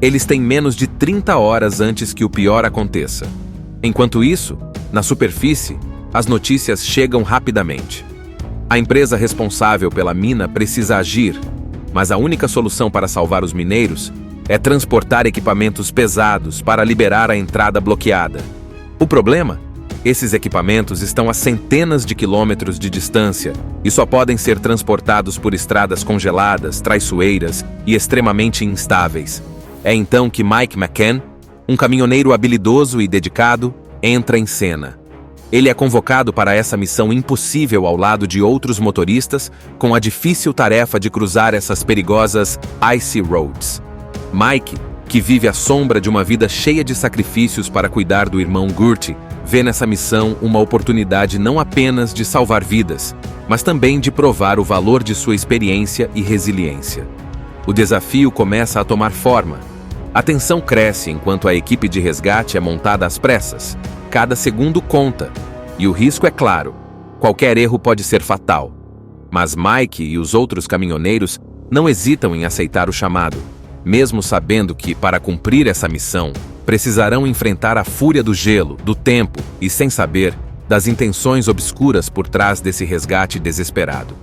Eles têm menos de 30 horas antes que o pior aconteça. Enquanto isso, na superfície, as notícias chegam rapidamente. A empresa responsável pela mina precisa agir, mas a única solução para salvar os mineiros é transportar equipamentos pesados para liberar a entrada bloqueada. O problema? Esses equipamentos estão a centenas de quilômetros de distância e só podem ser transportados por estradas congeladas, traiçoeiras e extremamente instáveis. É então que Mike McCann, um caminhoneiro habilidoso e dedicado, entra em cena. Ele é convocado para essa missão impossível ao lado de outros motoristas com a difícil tarefa de cruzar essas perigosas Icy Roads. Mike, que vive à sombra de uma vida cheia de sacrifícios para cuidar do irmão Gertie, vê nessa missão uma oportunidade não apenas de salvar vidas, mas também de provar o valor de sua experiência e resiliência. O desafio começa a tomar forma. A tensão cresce enquanto a equipe de resgate é montada às pressas. Cada segundo conta, e o risco é claro. Qualquer erro pode ser fatal. Mas Mike e os outros caminhoneiros não hesitam em aceitar o chamado, mesmo sabendo que, para cumprir essa missão, precisarão enfrentar a fúria do gelo, do tempo e, sem saber, das intenções obscuras por trás desse resgate desesperado.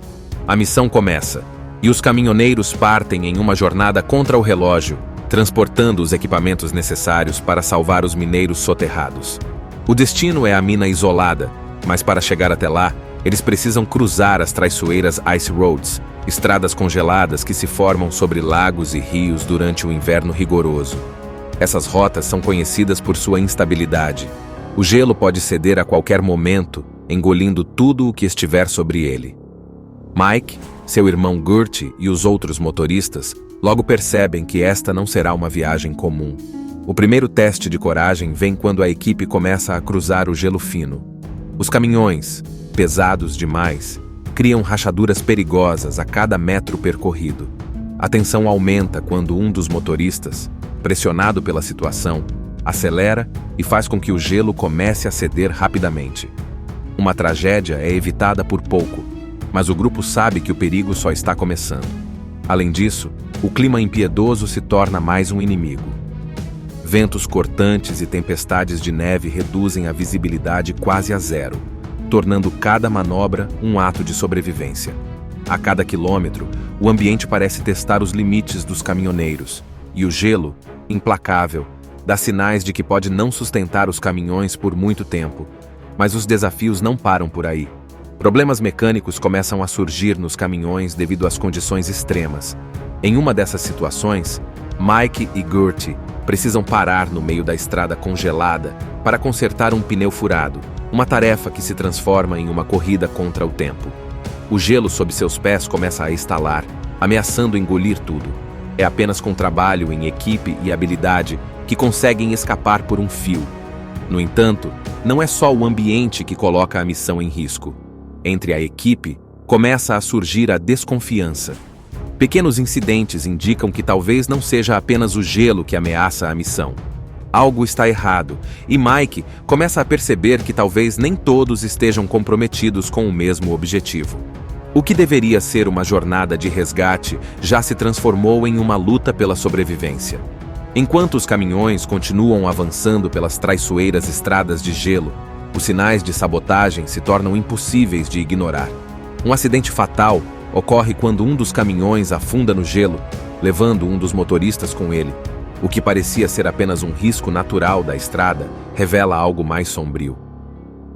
A missão começa, e os caminhoneiros partem em uma jornada contra o relógio, transportando os equipamentos necessários para salvar os mineiros soterrados. O destino é a mina isolada, mas para chegar até lá, eles precisam cruzar as traiçoeiras Ice Roads, estradas congeladas que se formam sobre lagos e rios durante o inverno rigoroso. Essas rotas são conhecidas por sua instabilidade. O gelo pode ceder a qualquer momento, engolindo tudo o que estiver sobre ele. Mike, seu irmão Gertie e os outros motoristas logo percebem que esta não será uma viagem comum. O primeiro teste de coragem vem quando a equipe começa a cruzar o gelo fino. Os caminhões, pesados demais, criam rachaduras perigosas a cada metro percorrido. A tensão aumenta quando um dos motoristas, pressionado pela situação, acelera e faz com que o gelo comece a ceder rapidamente. Uma tragédia é evitada por pouco, mas o grupo sabe que o perigo só está começando. Além disso, o clima impiedoso se torna mais um inimigo. Ventos cortantes e tempestades de neve reduzem a visibilidade quase a zero, tornando cada manobra um ato de sobrevivência. A cada quilômetro, o ambiente parece testar os limites dos caminhoneiros, e o gelo, implacável, dá sinais de que pode não sustentar os caminhões por muito tempo. Mas os desafios não param por aí. Problemas mecânicos começam a surgir nos caminhões devido às condições extremas. Em uma dessas situações, Mike e Gertie precisam parar no meio da estrada congelada para consertar um pneu furado, uma tarefa que se transforma em uma corrida contra o tempo. O gelo sob seus pés começa a estalar, ameaçando engolir tudo. É apenas com trabalho em equipe e habilidade que conseguem escapar por um fio. No entanto, não é só o ambiente que coloca a missão em risco. Entre a equipe, começa a surgir a desconfiança. Pequenos incidentes indicam que talvez não seja apenas o gelo que ameaça a missão. Algo está errado, e Mike começa a perceber que talvez nem todos estejam comprometidos com o mesmo objetivo. O que deveria ser uma jornada de resgate já se transformou em uma luta pela sobrevivência. Enquanto os caminhões continuam avançando pelas traiçoeiras estradas de gelo, os sinais de sabotagem se tornam impossíveis de ignorar. Um acidente fatal ocorre quando um dos caminhões afunda no gelo, levando um dos motoristas com ele. O que parecia ser apenas um risco natural da estrada revela algo mais sombrio.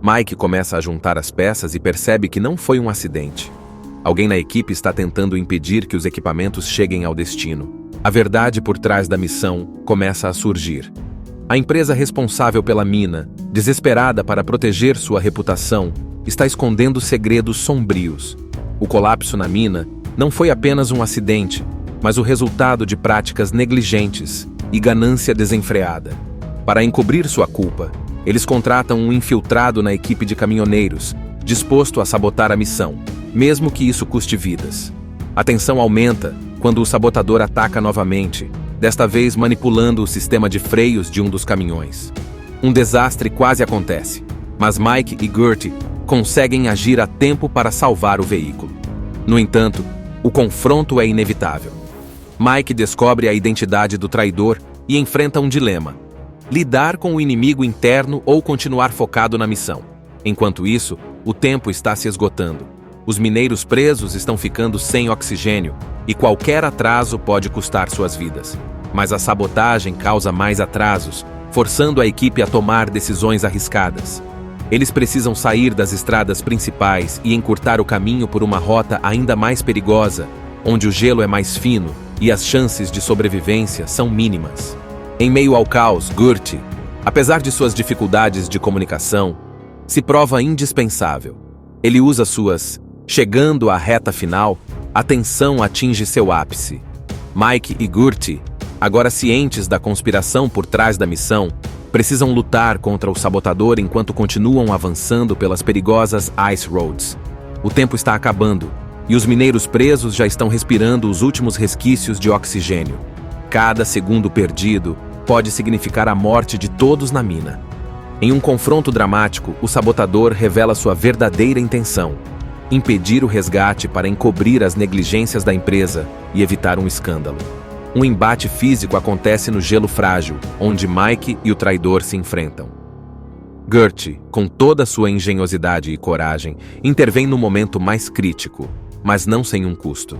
Mike começa a juntar as peças e percebe que não foi um acidente. Alguém na equipe está tentando impedir que os equipamentos cheguem ao destino. A verdade por trás da missão começa a surgir. A empresa responsável pela mina, desesperada para proteger sua reputação, está escondendo segredos sombrios. O colapso na mina não foi apenas um acidente, mas o resultado de práticas negligentes e ganância desenfreada. Para encobrir sua culpa, eles contratam um infiltrado na equipe de caminhoneiros, disposto a sabotar a missão, mesmo que isso custe vidas. A tensão aumenta quando o sabotador ataca novamente, desta vez manipulando o sistema de freios de um dos caminhões. Um desastre quase acontece, mas Mike e Gertie conseguem agir a tempo para salvar o veículo. No entanto, o confronto é inevitável. Mike descobre a identidade do traidor e enfrenta um dilema: lidar com o inimigo interno ou continuar focado na missão. Enquanto isso, o tempo está se esgotando. Os mineiros presos estão ficando sem oxigênio e qualquer atraso pode custar suas vidas. Mas a sabotagem causa mais atrasos, forçando a equipe a tomar decisões arriscadas. Eles precisam sair das estradas principais e encurtar o caminho por uma rota ainda mais perigosa, onde o gelo é mais fino e as chances de sobrevivência são mínimas. Em meio ao caos, Gertie, apesar de suas dificuldades de comunicação, se prova indispensável. Ele usa suas "chegando à reta final", a tensão atinge seu ápice. Mike e Gertie, agora cientes da conspiração por trás da missão, precisam lutar contra o sabotador enquanto continuam avançando pelas perigosas Ice Roads. O tempo está acabando, e os mineiros presos já estão respirando os últimos resquícios de oxigênio. Cada segundo perdido pode significar a morte de todos na mina. Em um confronto dramático, o sabotador revela sua verdadeira intenção: impedir o resgate para encobrir as negligências da empresa e evitar um escândalo. Um embate físico acontece no gelo frágil, onde Mike e o traidor se enfrentam. Gertie, com toda sua engenhosidade e coragem, intervém no momento mais crítico, mas não sem um custo.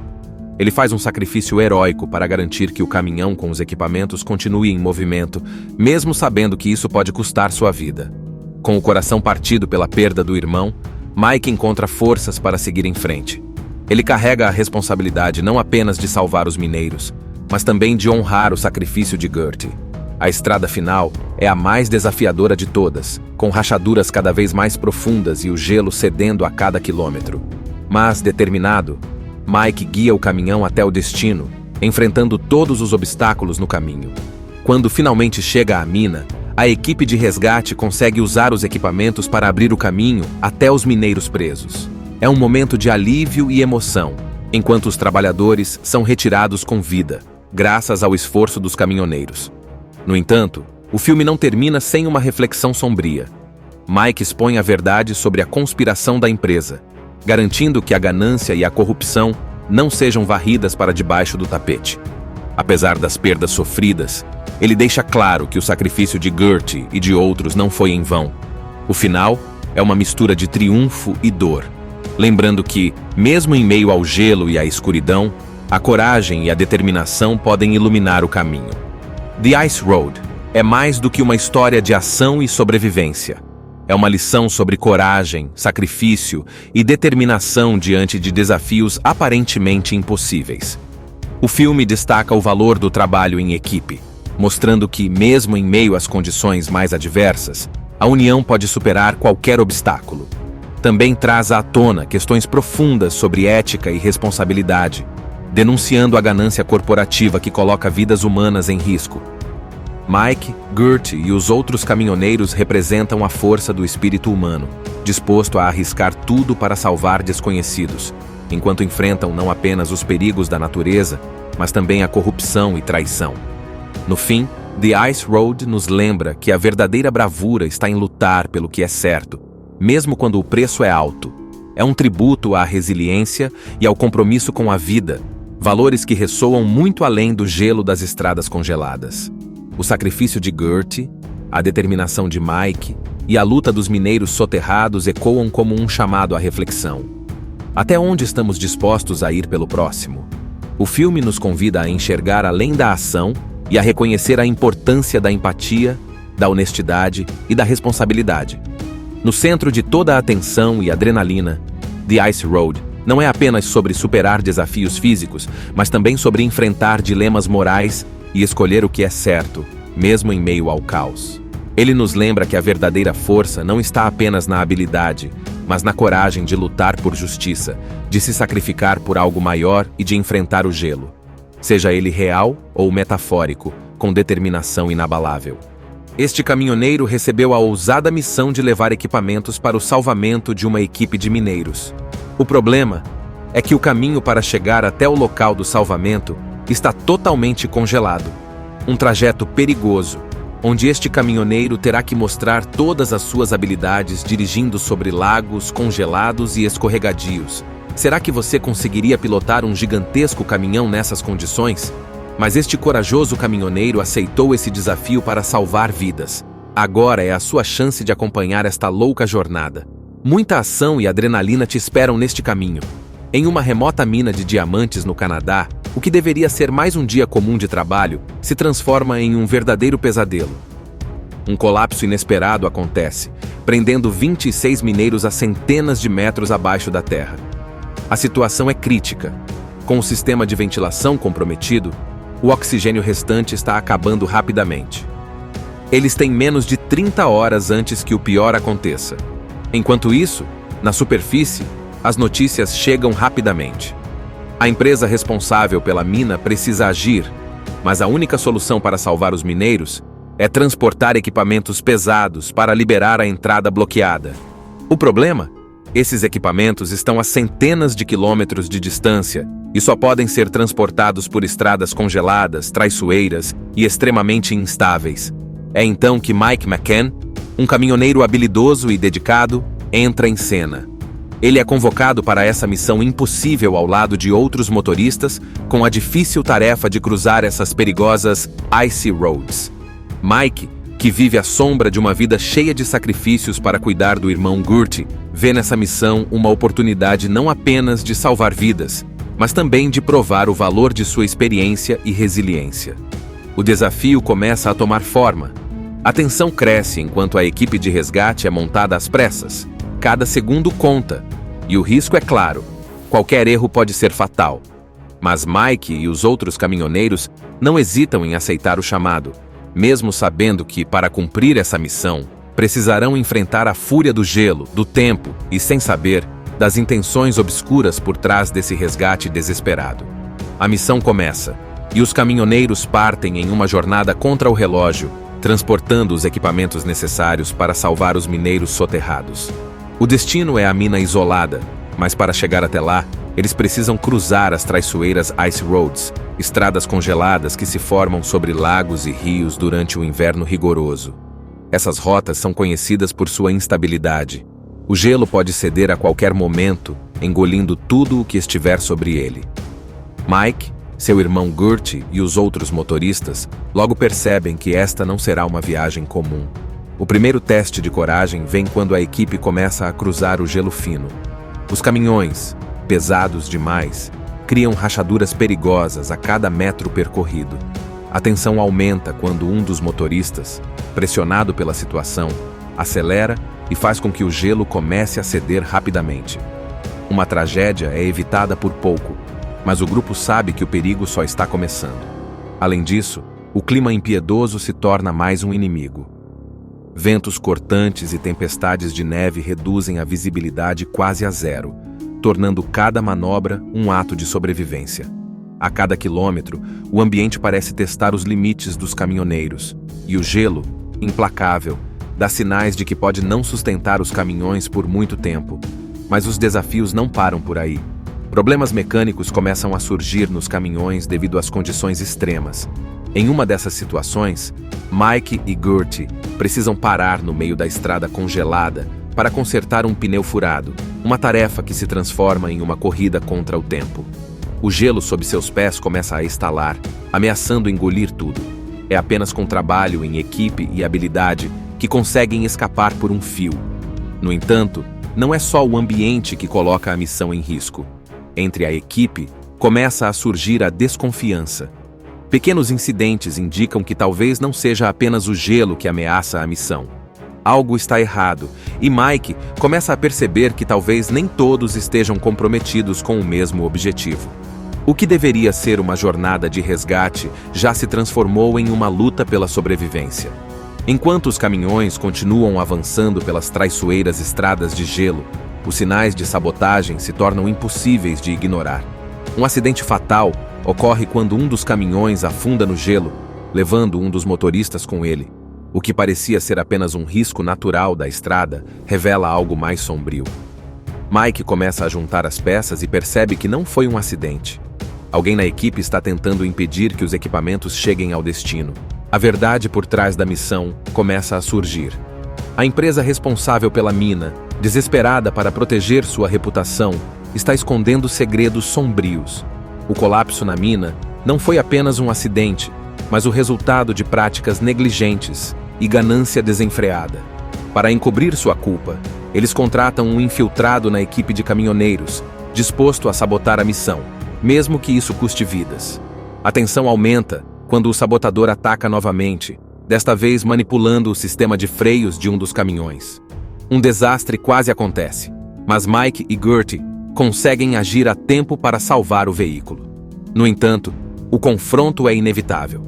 Ele faz um sacrifício heróico para garantir que o caminhão com os equipamentos continue em movimento, mesmo sabendo que isso pode custar sua vida. Com o coração partido pela perda do irmão, Mike encontra forças para seguir em frente. Ele carrega a responsabilidade não apenas de salvar os mineiros, mas também de honrar o sacrifício de Gertie. A estrada final é a mais desafiadora de todas, com rachaduras cada vez mais profundas e o gelo cedendo a cada quilômetro. Mas, determinado, Mike guia o caminhão até o destino, enfrentando todos os obstáculos no caminho. Quando finalmente chega à mina, a equipe de resgate consegue usar os equipamentos para abrir o caminho até os mineiros presos. É um momento de alívio e emoção, enquanto os trabalhadores são retirados com vida, graças ao esforço dos caminhoneiros. No entanto, o filme não termina sem uma reflexão sombria. Mike expõe a verdade sobre a conspiração da empresa, garantindo que a ganância e a corrupção não sejam varridas para debaixo do tapete. Apesar das perdas sofridas, ele deixa claro que o sacrifício de Gertie e de outros não foi em vão. O final é uma mistura de triunfo e dor, lembrando que, mesmo em meio ao gelo e à escuridão, a coragem e a determinação podem iluminar o caminho. The Ice Road é mais do que uma história de ação e sobrevivência. É uma lição sobre coragem, sacrifício e determinação diante de desafios aparentemente impossíveis. O filme destaca o valor do trabalho em equipe, mostrando que, mesmo em meio às condições mais adversas, a união pode superar qualquer obstáculo. Também traz à tona questões profundas sobre ética e responsabilidade, denunciando a ganância corporativa que coloca vidas humanas em risco. Mike, Gertie e os outros caminhoneiros representam a força do espírito humano, disposto a arriscar tudo para salvar desconhecidos, enquanto enfrentam não apenas os perigos da natureza, mas também a corrupção e traição. No fim, The Ice Road nos lembra que a verdadeira bravura está em lutar pelo que é certo, mesmo quando o preço é alto. É um tributo à resiliência e ao compromisso com a vida, valores que ressoam muito além do gelo das estradas congeladas. O sacrifício de Gertie, a determinação de Mike e a luta dos mineiros soterrados ecoam como um chamado à reflexão. Até onde estamos dispostos a ir pelo próximo? O filme nos convida a enxergar além da ação e a reconhecer a importância da empatia, da honestidade e da responsabilidade. No centro de toda a atenção e adrenalina, The Ice Road não é apenas sobre superar desafios físicos, mas também sobre enfrentar dilemas morais e escolher o que é certo, mesmo em meio ao caos. Ele nos lembra que a verdadeira força não está apenas na habilidade, mas na coragem de lutar por justiça, de se sacrificar por algo maior e de enfrentar o gelo, seja ele real ou metafórico, com determinação inabalável. Este caminhoneiro recebeu a ousada missão de levar equipamentos para o salvamento de uma equipe de mineiros. O problema é que o caminho para chegar até o local do salvamento está totalmente congelado. Um trajeto perigoso, onde este caminhoneiro terá que mostrar todas as suas habilidades dirigindo sobre lagos congelados e escorregadios. Será que você conseguiria pilotar um gigantesco caminhão nessas condições? Mas este corajoso caminhoneiro aceitou esse desafio para salvar vidas. Agora é a sua chance de acompanhar esta louca jornada. Muita ação e adrenalina te esperam neste caminho. Em uma remota mina de diamantes no Canadá, o que deveria ser mais um dia comum de trabalho se transforma em um verdadeiro pesadelo. Um colapso inesperado acontece, prendendo 26 mineiros a centenas de metros abaixo da terra. A situação é crítica. Com o sistema de ventilação comprometido, o oxigênio restante está acabando rapidamente. Eles têm menos de 30 horas antes que o pior aconteça. Enquanto isso, na superfície, as notícias chegam rapidamente. A empresa responsável pela mina precisa agir, mas a única solução para salvar os mineiros é transportar equipamentos pesados para liberar a entrada bloqueada. O problema? Esses equipamentos estão a centenas de quilômetros de distância e só podem ser transportados por estradas congeladas, traiçoeiras e extremamente instáveis. É então que Mike McCann, um caminhoneiro habilidoso e dedicado, entra em cena. Ele é convocado para essa missão impossível ao lado de outros motoristas, com a difícil tarefa de cruzar essas perigosas Icy Roads. Mike, que vive à sombra de uma vida cheia de sacrifícios para cuidar do irmão Gertie, vê nessa missão uma oportunidade não apenas de salvar vidas, mas também de provar o valor de sua experiência e resiliência. O desafio começa a tomar forma. A tensão cresce enquanto a equipe de resgate é montada às pressas. Cada segundo conta, e o risco é claro. Qualquer erro pode ser fatal. Mas Mike e os outros caminhoneiros não hesitam em aceitar o chamado, mesmo sabendo que, para cumprir essa missão, precisarão enfrentar a fúria do gelo, do tempo e, sem saber, das intenções obscuras por trás desse resgate desesperado. A missão começa, e os caminhoneiros partem em uma jornada contra o relógio, transportando os equipamentos necessários para salvar os mineiros soterrados. O destino é a mina isolada, mas para chegar até lá, eles precisam cruzar as traiçoeiras Ice Roads, estradas congeladas que se formam sobre lagos e rios durante o inverno rigoroso. Essas rotas são conhecidas por sua instabilidade. O gelo pode ceder a qualquer momento, engolindo tudo o que estiver sobre ele. Mike, seu irmão Gertie e os outros motoristas logo percebem que esta não será uma viagem comum. O primeiro teste de coragem vem quando a equipe começa a cruzar o gelo fino. Os caminhões, pesados demais, criam rachaduras perigosas a cada metro percorrido. A tensão aumenta quando um dos motoristas, pressionado pela situação, acelera e faz com que o gelo comece a ceder rapidamente. Uma tragédia é evitada por pouco, mas o grupo sabe que o perigo só está começando. Além disso, o clima impiedoso se torna mais um inimigo. Ventos cortantes e tempestades de neve reduzem a visibilidade quase a zero, tornando cada manobra um ato de sobrevivência. A cada quilômetro, o ambiente parece testar os limites dos caminhoneiros, e o gelo, implacável, dá sinais de que pode não sustentar os caminhões por muito tempo. Mas os desafios não param por aí. Problemas mecânicos começam a surgir nos caminhões devido às condições extremas. Em uma dessas situações, Mike e Gertie precisam parar no meio da estrada congelada para consertar um pneu furado, uma tarefa que se transforma em uma corrida contra o tempo. O gelo sob seus pés começa a estalar, ameaçando engolir tudo. É apenas com trabalho em equipe e habilidade que conseguem escapar por um fio. No entanto, não é só o ambiente que coloca a missão em risco. Entre a equipe, começa a surgir a desconfiança. Pequenos incidentes indicam que talvez não seja apenas o gelo que ameaça a missão. Algo está errado, e Mike começa a perceber que talvez nem todos estejam comprometidos com o mesmo objetivo. O que deveria ser uma jornada de resgate já se transformou em uma luta pela sobrevivência. Enquanto os caminhões continuam avançando pelas traiçoeiras estradas de gelo, os sinais de sabotagem se tornam impossíveis de ignorar. Um acidente fatal ocorre quando um dos caminhões afunda no gelo, levando um dos motoristas com ele. O que parecia ser apenas um risco natural da estrada revela algo mais sombrio. Mike começa a juntar as peças e percebe que não foi um acidente. Alguém na equipe está tentando impedir que os equipamentos cheguem ao destino. A verdade por trás da missão começa a surgir. A empresa responsável pela mina, desesperada para proteger sua reputação, está escondendo segredos sombrios. O colapso na mina não foi apenas um acidente, mas o resultado de práticas negligentes e ganância desenfreada. Para encobrir sua culpa, eles contratam um infiltrado na equipe de caminhoneiros, disposto a sabotar a missão, mesmo que isso custe vidas. A tensão aumenta quando o sabotador ataca novamente, desta vez manipulando o sistema de freios de um dos caminhões. Um desastre quase acontece, mas Mike e Gertie conseguem agir a tempo para salvar o veículo. No entanto, o confronto é inevitável.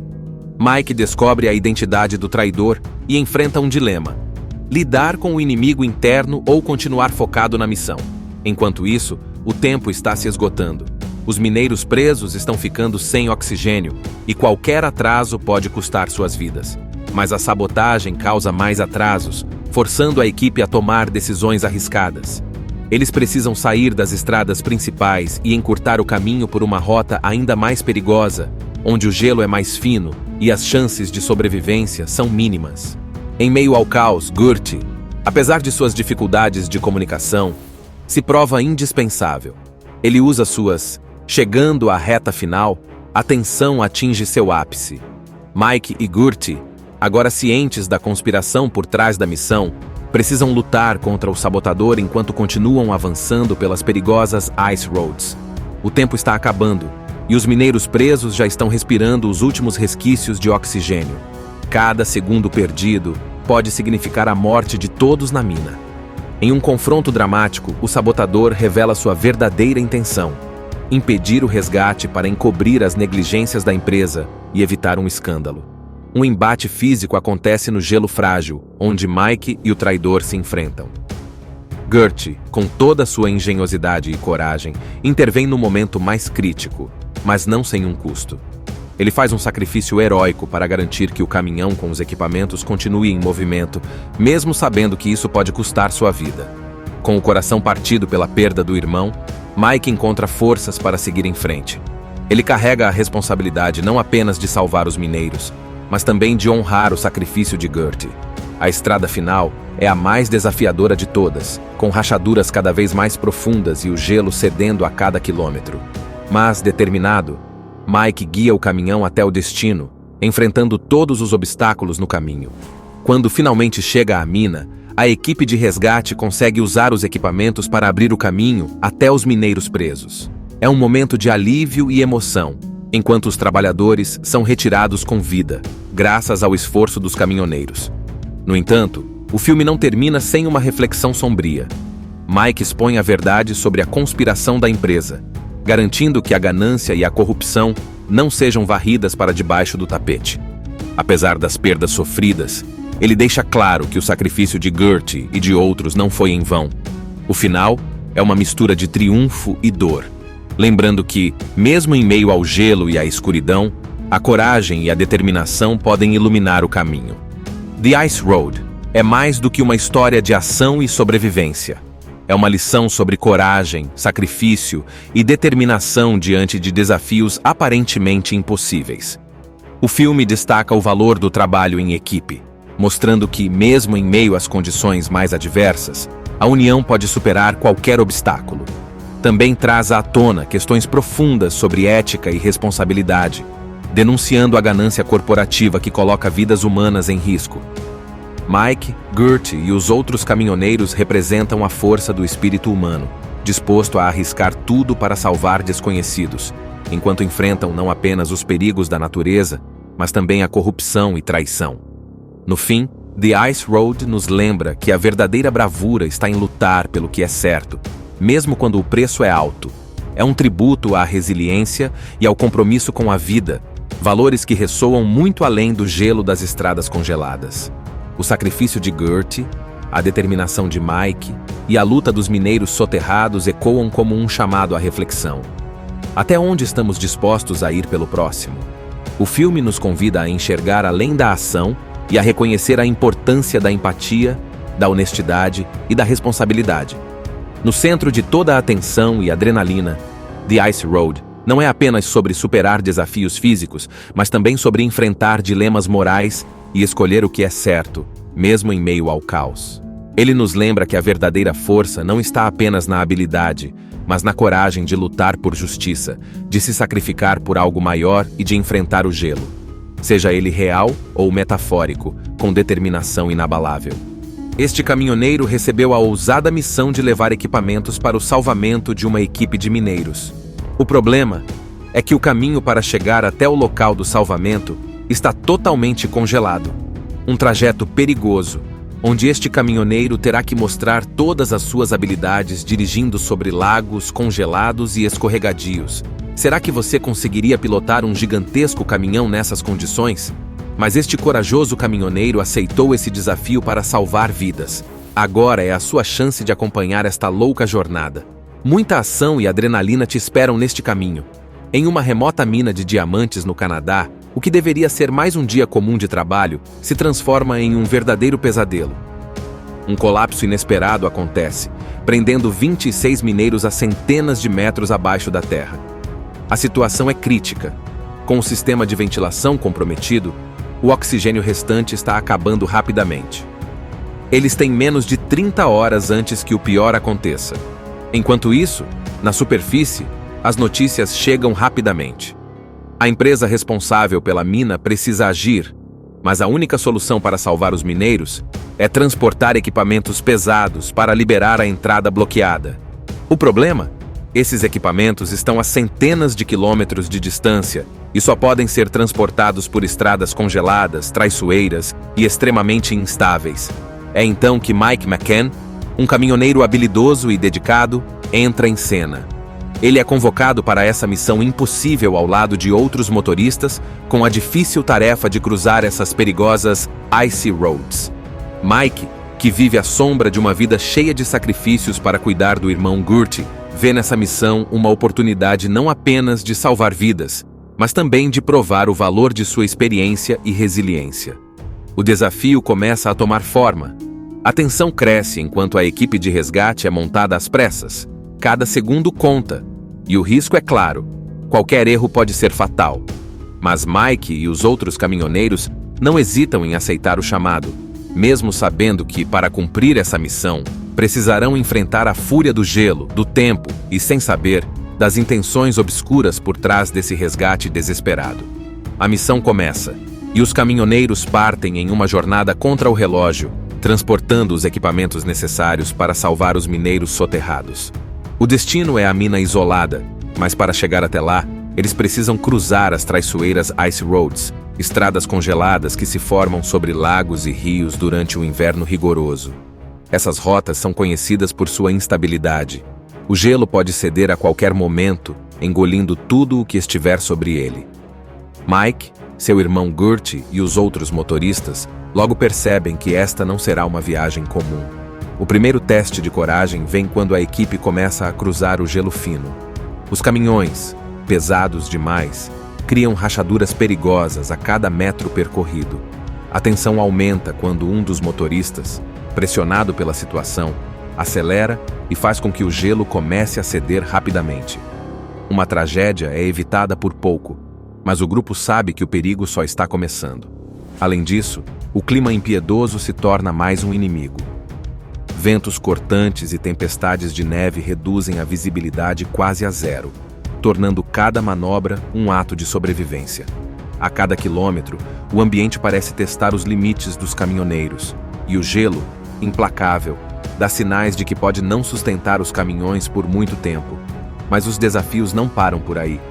Mike descobre a identidade do traidor e enfrenta um dilema: lidar com o inimigo interno ou continuar focado na missão. Enquanto isso, o tempo está se esgotando. Os mineiros presos estão ficando sem oxigênio e qualquer atraso pode custar suas vidas. Mas a sabotagem causa mais atrasos, forçando a equipe a tomar decisões arriscadas. Eles precisam sair das estradas principais e encurtar o caminho por uma rota ainda mais perigosa, onde o gelo é mais fino e as chances de sobrevivência são mínimas. Em meio ao caos, Gertie, apesar de suas dificuldades de comunicação, se prova indispensável. Ele usa suas "chegando à reta final", a tensão atinge seu ápice. Mike e Gertie, agora cientes da conspiração por trás da missão, precisam lutar contra o sabotador enquanto continuam avançando pelas perigosas Ice Roads. O tempo está acabando, e os mineiros presos já estão respirando os últimos resquícios de oxigênio. Cada segundo perdido pode significar a morte de todos na mina. Em um confronto dramático, o sabotador revela sua verdadeira intenção: impedir o resgate para encobrir as negligências da empresa e evitar um escândalo. Um embate físico acontece no gelo frágil, onde Mike e o traidor se enfrentam. Gertie, com toda sua engenhosidade e coragem, intervém no momento mais crítico, mas não sem um custo. Ele faz um sacrifício heróico para garantir que o caminhão com os equipamentos continue em movimento, mesmo sabendo que isso pode custar sua vida. Com o coração partido pela perda do irmão, Mike encontra forças para seguir em frente. Ele carrega a responsabilidade não apenas de salvar os mineiros, mas também de honrar o sacrifício de Gertie. A estrada final é a mais desafiadora de todas, com rachaduras cada vez mais profundas e o gelo cedendo a cada quilômetro. Mas, determinado, Mike guia o caminhão até o destino, enfrentando todos os obstáculos no caminho. Quando finalmente chega à mina, a equipe de resgate consegue usar os equipamentos para abrir o caminho até os mineiros presos. É um momento de alívio e emoção, enquanto os trabalhadores são retirados com vida, graças ao esforço dos caminhoneiros. No entanto, o filme não termina sem uma reflexão sombria. Mike expõe a verdade sobre a conspiração da empresa, garantindo que a ganância e a corrupção não sejam varridas para debaixo do tapete. Apesar das perdas sofridas, ele deixa claro que o sacrifício de Gertie e de outros não foi em vão. O final é uma mistura de triunfo e dor, lembrando que, mesmo em meio ao gelo e à escuridão, a coragem e a determinação podem iluminar o caminho. The Ice Road é mais do que uma história de ação e sobrevivência. É uma lição sobre coragem, sacrifício e determinação diante de desafios aparentemente impossíveis. O filme destaca o valor do trabalho em equipe, mostrando que, mesmo em meio às condições mais adversas, a união pode superar qualquer obstáculo. Também traz à tona questões profundas sobre ética e responsabilidade, denunciando a ganância corporativa que coloca vidas humanas em risco. Mike, Gertie e os outros caminhoneiros representam a força do espírito humano, disposto a arriscar tudo para salvar desconhecidos, enquanto enfrentam não apenas os perigos da natureza, mas também a corrupção e traição. No fim, The Ice Road nos lembra que a verdadeira bravura está em lutar pelo que é certo, mesmo quando o preço é alto. É um tributo à resiliência e ao compromisso com a vida, valores que ressoam muito além do gelo das estradas congeladas. O sacrifício de Gertie, a determinação de Mike e a luta dos mineiros soterrados ecoam como um chamado à reflexão. Até onde estamos dispostos a ir pelo próximo? O filme nos convida a enxergar além da ação e a reconhecer a importância da empatia, da honestidade e da responsabilidade. No centro de toda a atenção e adrenalina, The Ice Road não é apenas sobre superar desafios físicos, mas também sobre enfrentar dilemas morais e escolher o que é certo, mesmo em meio ao caos. Ele nos lembra que a verdadeira força não está apenas na habilidade, mas na coragem de lutar por justiça, de se sacrificar por algo maior e de enfrentar o gelo, seja ele real ou metafórico, com determinação inabalável. Este caminhoneiro recebeu a ousada missão de levar equipamentos para o salvamento de uma equipe de mineiros. O problema é que o caminho para chegar até o local do salvamento está totalmente congelado. Um trajeto perigoso, onde este caminhoneiro terá que mostrar todas as suas habilidades dirigindo sobre lagos congelados e escorregadios. Será que você conseguiria pilotar um gigantesco caminhão nessas condições? Mas este corajoso caminhoneiro aceitou esse desafio para salvar vidas. Agora é a sua chance de acompanhar esta louca jornada. Muita ação e adrenalina te esperam neste caminho. Em uma remota mina de diamantes no Canadá, o que deveria ser mais um dia comum de trabalho se transforma em um verdadeiro pesadelo. Um colapso inesperado acontece, prendendo 26 mineiros a centenas de metros abaixo da terra. A situação é crítica. Com o sistema de ventilação comprometido, o oxigênio restante está acabando rapidamente. Eles têm menos de 30 horas antes que o pior aconteça. Enquanto isso, na superfície, as notícias chegam rapidamente. A empresa responsável pela mina precisa agir, mas a única solução para salvar os mineiros é transportar equipamentos pesados para liberar a entrada bloqueada. O problema Esses equipamentos estão a centenas de quilômetros de distância e só podem ser transportados por estradas congeladas, traiçoeiras e extremamente instáveis. É então que Mike McCann, um caminhoneiro habilidoso e dedicado, entra em cena. Ele é convocado para essa missão impossível ao lado de outros motoristas, com a difícil tarefa de cruzar essas perigosas Icy Roads. Mike, que vive à sombra de uma vida cheia de sacrifícios para cuidar do irmão Gertie, vê nessa missão uma oportunidade não apenas de salvar vidas, mas também de provar o valor de sua experiência e resiliência. O desafio começa a tomar forma. A tensão cresce enquanto a equipe de resgate é montada às pressas. Cada segundo conta. E o risco é claro. Qualquer erro pode ser fatal. Mas Mike e os outros caminhoneiros não hesitam em aceitar o chamado, mesmo sabendo que, para cumprir essa missão, precisarão enfrentar a fúria do gelo, do tempo e, sem saber, das intenções obscuras por trás desse resgate desesperado. A missão começa, e os caminhoneiros partem em uma jornada contra o relógio, transportando os equipamentos necessários para salvar os mineiros soterrados. O destino é a mina isolada, mas para chegar até lá, eles precisam cruzar as traiçoeiras Ice Roads, estradas congeladas que se formam sobre lagos e rios durante o inverno rigoroso. Essas rotas são conhecidas por sua instabilidade. O gelo pode ceder a qualquer momento, engolindo tudo o que estiver sobre ele. Mike, seu irmão Gertie e os outros motoristas logo percebem que esta não será uma viagem comum. O primeiro teste de coragem vem quando a equipe começa a cruzar o gelo fino. Os caminhões, pesados demais, criam rachaduras perigosas a cada metro percorrido. A tensão aumenta quando um dos motoristas, pressionado pela situação, acelera e faz com que o gelo comece a ceder rapidamente. Uma tragédia é evitada por pouco, mas o grupo sabe que o perigo só está começando. Além disso, o clima impiedoso se torna mais um inimigo. Ventos cortantes e tempestades de neve reduzem a visibilidade quase a zero, tornando cada manobra um ato de sobrevivência. A cada quilômetro, o ambiente parece testar os limites dos caminhoneiros, e o gelo, implacável, dá sinais de que pode não sustentar os caminhões por muito tempo. Mas os desafios não param por aí.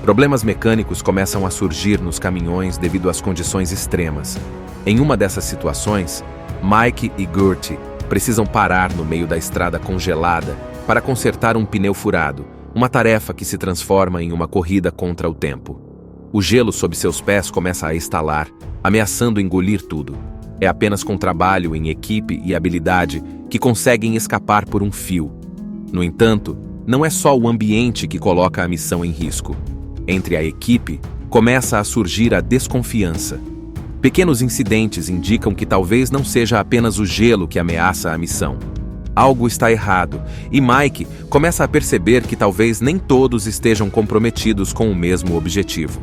Problemas mecânicos começam a surgir nos caminhões devido às condições extremas. Em uma dessas situações, Mike e Gertie precisam parar no meio da estrada congelada para consertar um pneu furado, uma tarefa que se transforma em uma corrida contra o tempo. O gelo sob seus pés começa a estalar, ameaçando engolir tudo. É apenas com trabalho em equipe e habilidade que conseguem escapar por um fio. No entanto, não é só o ambiente que coloca a missão em risco. Entre a equipe, começa a surgir a desconfiança. Pequenos incidentes indicam que talvez não seja apenas o gelo que ameaça a missão. Algo está errado, e Mike começa a perceber que talvez nem todos estejam comprometidos com o mesmo objetivo.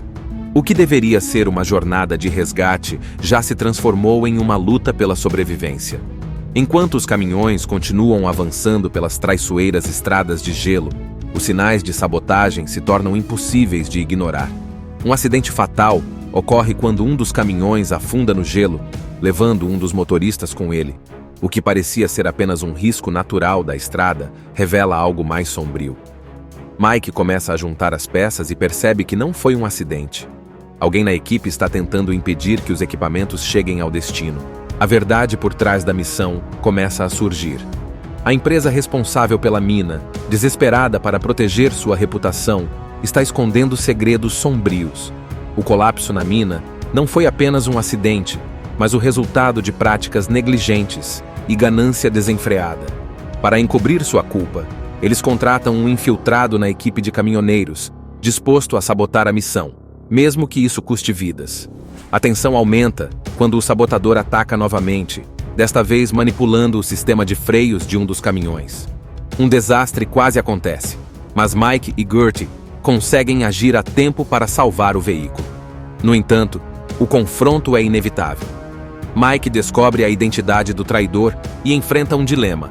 O que deveria ser uma jornada de resgate já se transformou em uma luta pela sobrevivência. Enquanto os caminhões continuam avançando pelas traiçoeiras estradas de gelo, os sinais de sabotagem se tornam impossíveis de ignorar. Um acidente fatal ocorre quando um dos caminhões afunda no gelo, levando um dos motoristas com ele. O que parecia ser apenas um risco natural da estrada revela algo mais sombrio. Mike começa a juntar as peças e percebe que não foi um acidente. Alguém na equipe está tentando impedir que os equipamentos cheguem ao destino. A verdade por trás da missão começa a surgir. A empresa responsável pela mina, desesperada para proteger sua reputação, está escondendo segredos sombrios. O colapso na mina não foi apenas um acidente, mas o resultado de práticas negligentes e ganância desenfreada. Para encobrir sua culpa, eles contratam um infiltrado na equipe de caminhoneiros, disposto a sabotar a missão, mesmo que isso custe vidas. A tensão aumenta quando o sabotador ataca novamente, desta vez manipulando o sistema de freios de um dos caminhões. Um desastre quase acontece, mas Mike e Gertie conseguem agir a tempo para salvar o veículo. No entanto, o confronto é inevitável. Mike descobre a identidade do traidor e enfrenta um dilema: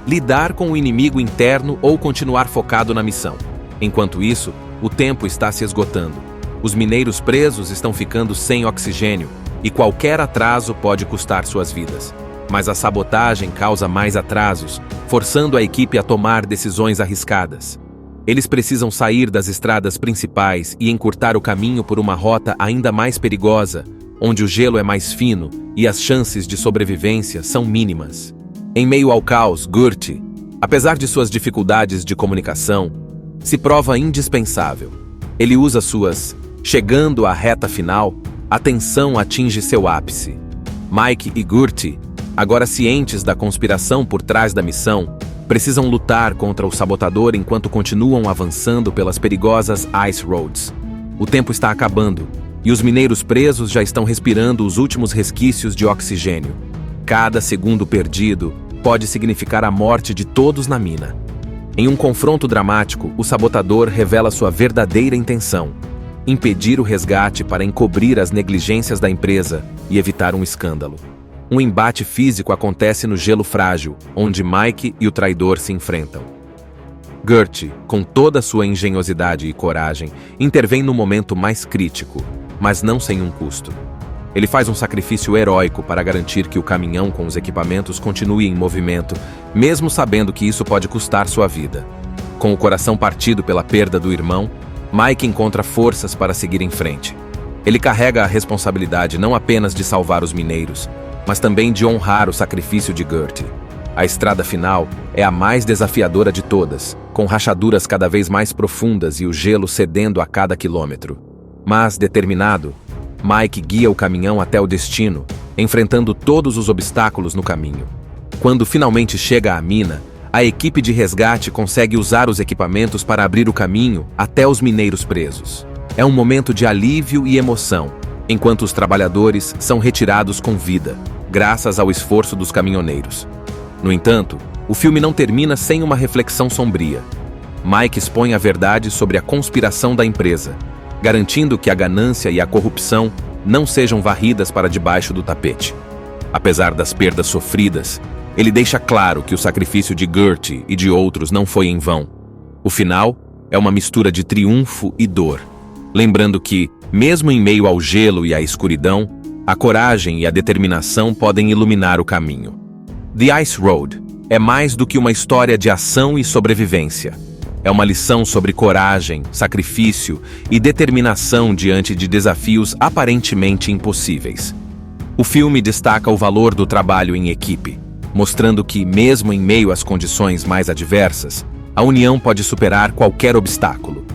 lidar com o inimigo interno ou continuar focado na missão. Enquanto isso, o tempo está se esgotando. Os mineiros presos estão ficando sem oxigênio e qualquer atraso pode custar suas vidas. Mas a sabotagem causa mais atrasos, forçando a equipe a tomar decisões arriscadas. Eles precisam sair das estradas principais e encurtar o caminho por uma rota ainda mais perigosa, onde o gelo é mais fino e as chances de sobrevivência são mínimas. Em meio ao caos, Gertie, apesar de suas dificuldades de comunicação, se prova indispensável. Ele usa suas "chegando à reta final", a tensão atinge seu ápice. Mike e Gertie, agora cientes da conspiração por trás da missão, precisam lutar contra o sabotador enquanto continuam avançando pelas perigosas Ice Roads. O tempo está acabando, e os mineiros presos já estão respirando os últimos resquícios de oxigênio. Cada segundo perdido pode significar a morte de todos na mina. Em um confronto dramático, o sabotador revela sua verdadeira intenção: impedir o resgate para encobrir as negligências da empresa e evitar um escândalo. Um embate físico acontece no gelo frágil, onde Mike e o traidor se enfrentam. Gertie, com toda sua engenhosidade e coragem, intervém no momento mais crítico, mas não sem um custo. Ele faz um sacrifício heróico para garantir que o caminhão com os equipamentos continue em movimento, mesmo sabendo que isso pode custar sua vida. Com o coração partido pela perda do irmão, Mike encontra forças para seguir em frente. Ele carrega a responsabilidade não apenas de salvar os mineiros, mas também de honrar o sacrifício de Gertie. A estrada final é a mais desafiadora de todas, com rachaduras cada vez mais profundas e o gelo cedendo a cada quilômetro. Mas, determinado, Mike guia o caminhão até o destino, enfrentando todos os obstáculos no caminho. Quando finalmente chega à mina, a equipe de resgate consegue usar os equipamentos para abrir o caminho até os mineiros presos. É um momento de alívio e emoção, enquanto os trabalhadores são retirados com vida, graças ao esforço dos caminhoneiros. No entanto, o filme não termina sem uma reflexão sombria. Mike expõe a verdade sobre a conspiração da empresa, garantindo que a ganância e a corrupção não sejam varridas para debaixo do tapete. Apesar das perdas sofridas, ele deixa claro que o sacrifício de Gertie e de outros não foi em vão. O final é uma mistura de triunfo e dor, lembrando que, mesmo em meio ao gelo e à escuridão, a coragem e a determinação podem iluminar o caminho. The Ice Road é mais do que uma história de ação e sobrevivência. É uma lição sobre coragem, sacrifício e determinação diante de desafios aparentemente impossíveis. O filme destaca o valor do trabalho em equipe, mostrando que, mesmo em meio às condições mais adversas, a união pode superar qualquer obstáculo.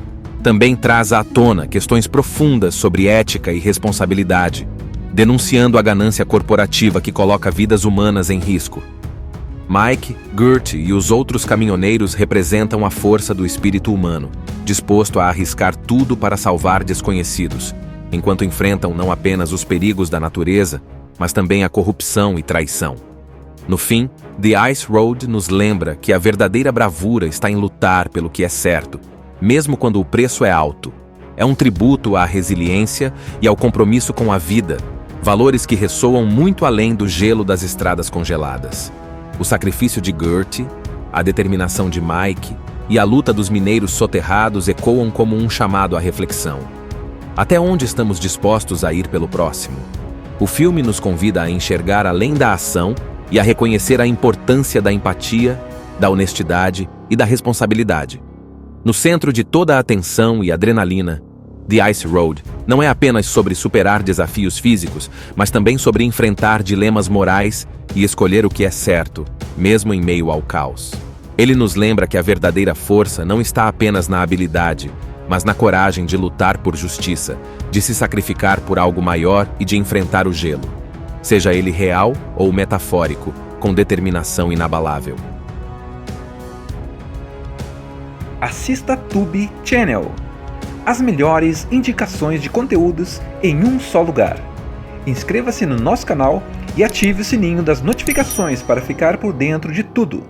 Também traz à tona questões profundas sobre ética e responsabilidade, denunciando a ganância corporativa que coloca vidas humanas em risco. Mike, Gertie e os outros caminhoneiros representam a força do espírito humano, disposto a arriscar tudo para salvar desconhecidos, enquanto enfrentam não apenas os perigos da natureza, mas também a corrupção e traição. No fim, The Ice Road nos lembra que a verdadeira bravura está em lutar pelo que é certo, mesmo quando o preço é alto. É um tributo à resiliência e ao compromisso com a vida, valores que ressoam muito além do gelo das estradas congeladas. O sacrifício de Gertie, a determinação de Mike e a luta dos mineiros soterrados ecoam como um chamado à reflexão. Até onde estamos dispostos a ir pelo próximo? O filme nos convida a enxergar além da ação e a reconhecer a importância da empatia, da honestidade e da responsabilidade. No centro de toda a tensão e adrenalina, The Ice Road não é apenas sobre superar desafios físicos, mas também sobre enfrentar dilemas morais e escolher o que é certo, mesmo em meio ao caos. Ele nos lembra que a verdadeira força não está apenas na habilidade, mas na coragem de lutar por justiça, de se sacrificar por algo maior e de enfrentar o gelo, seja ele real ou metafórico, com determinação inabalável. Assista Tube Channel. As melhores indicações de conteúdos em um só lugar. Inscreva-se no nosso canal e ative o sininho das notificações para ficar por dentro de tudo.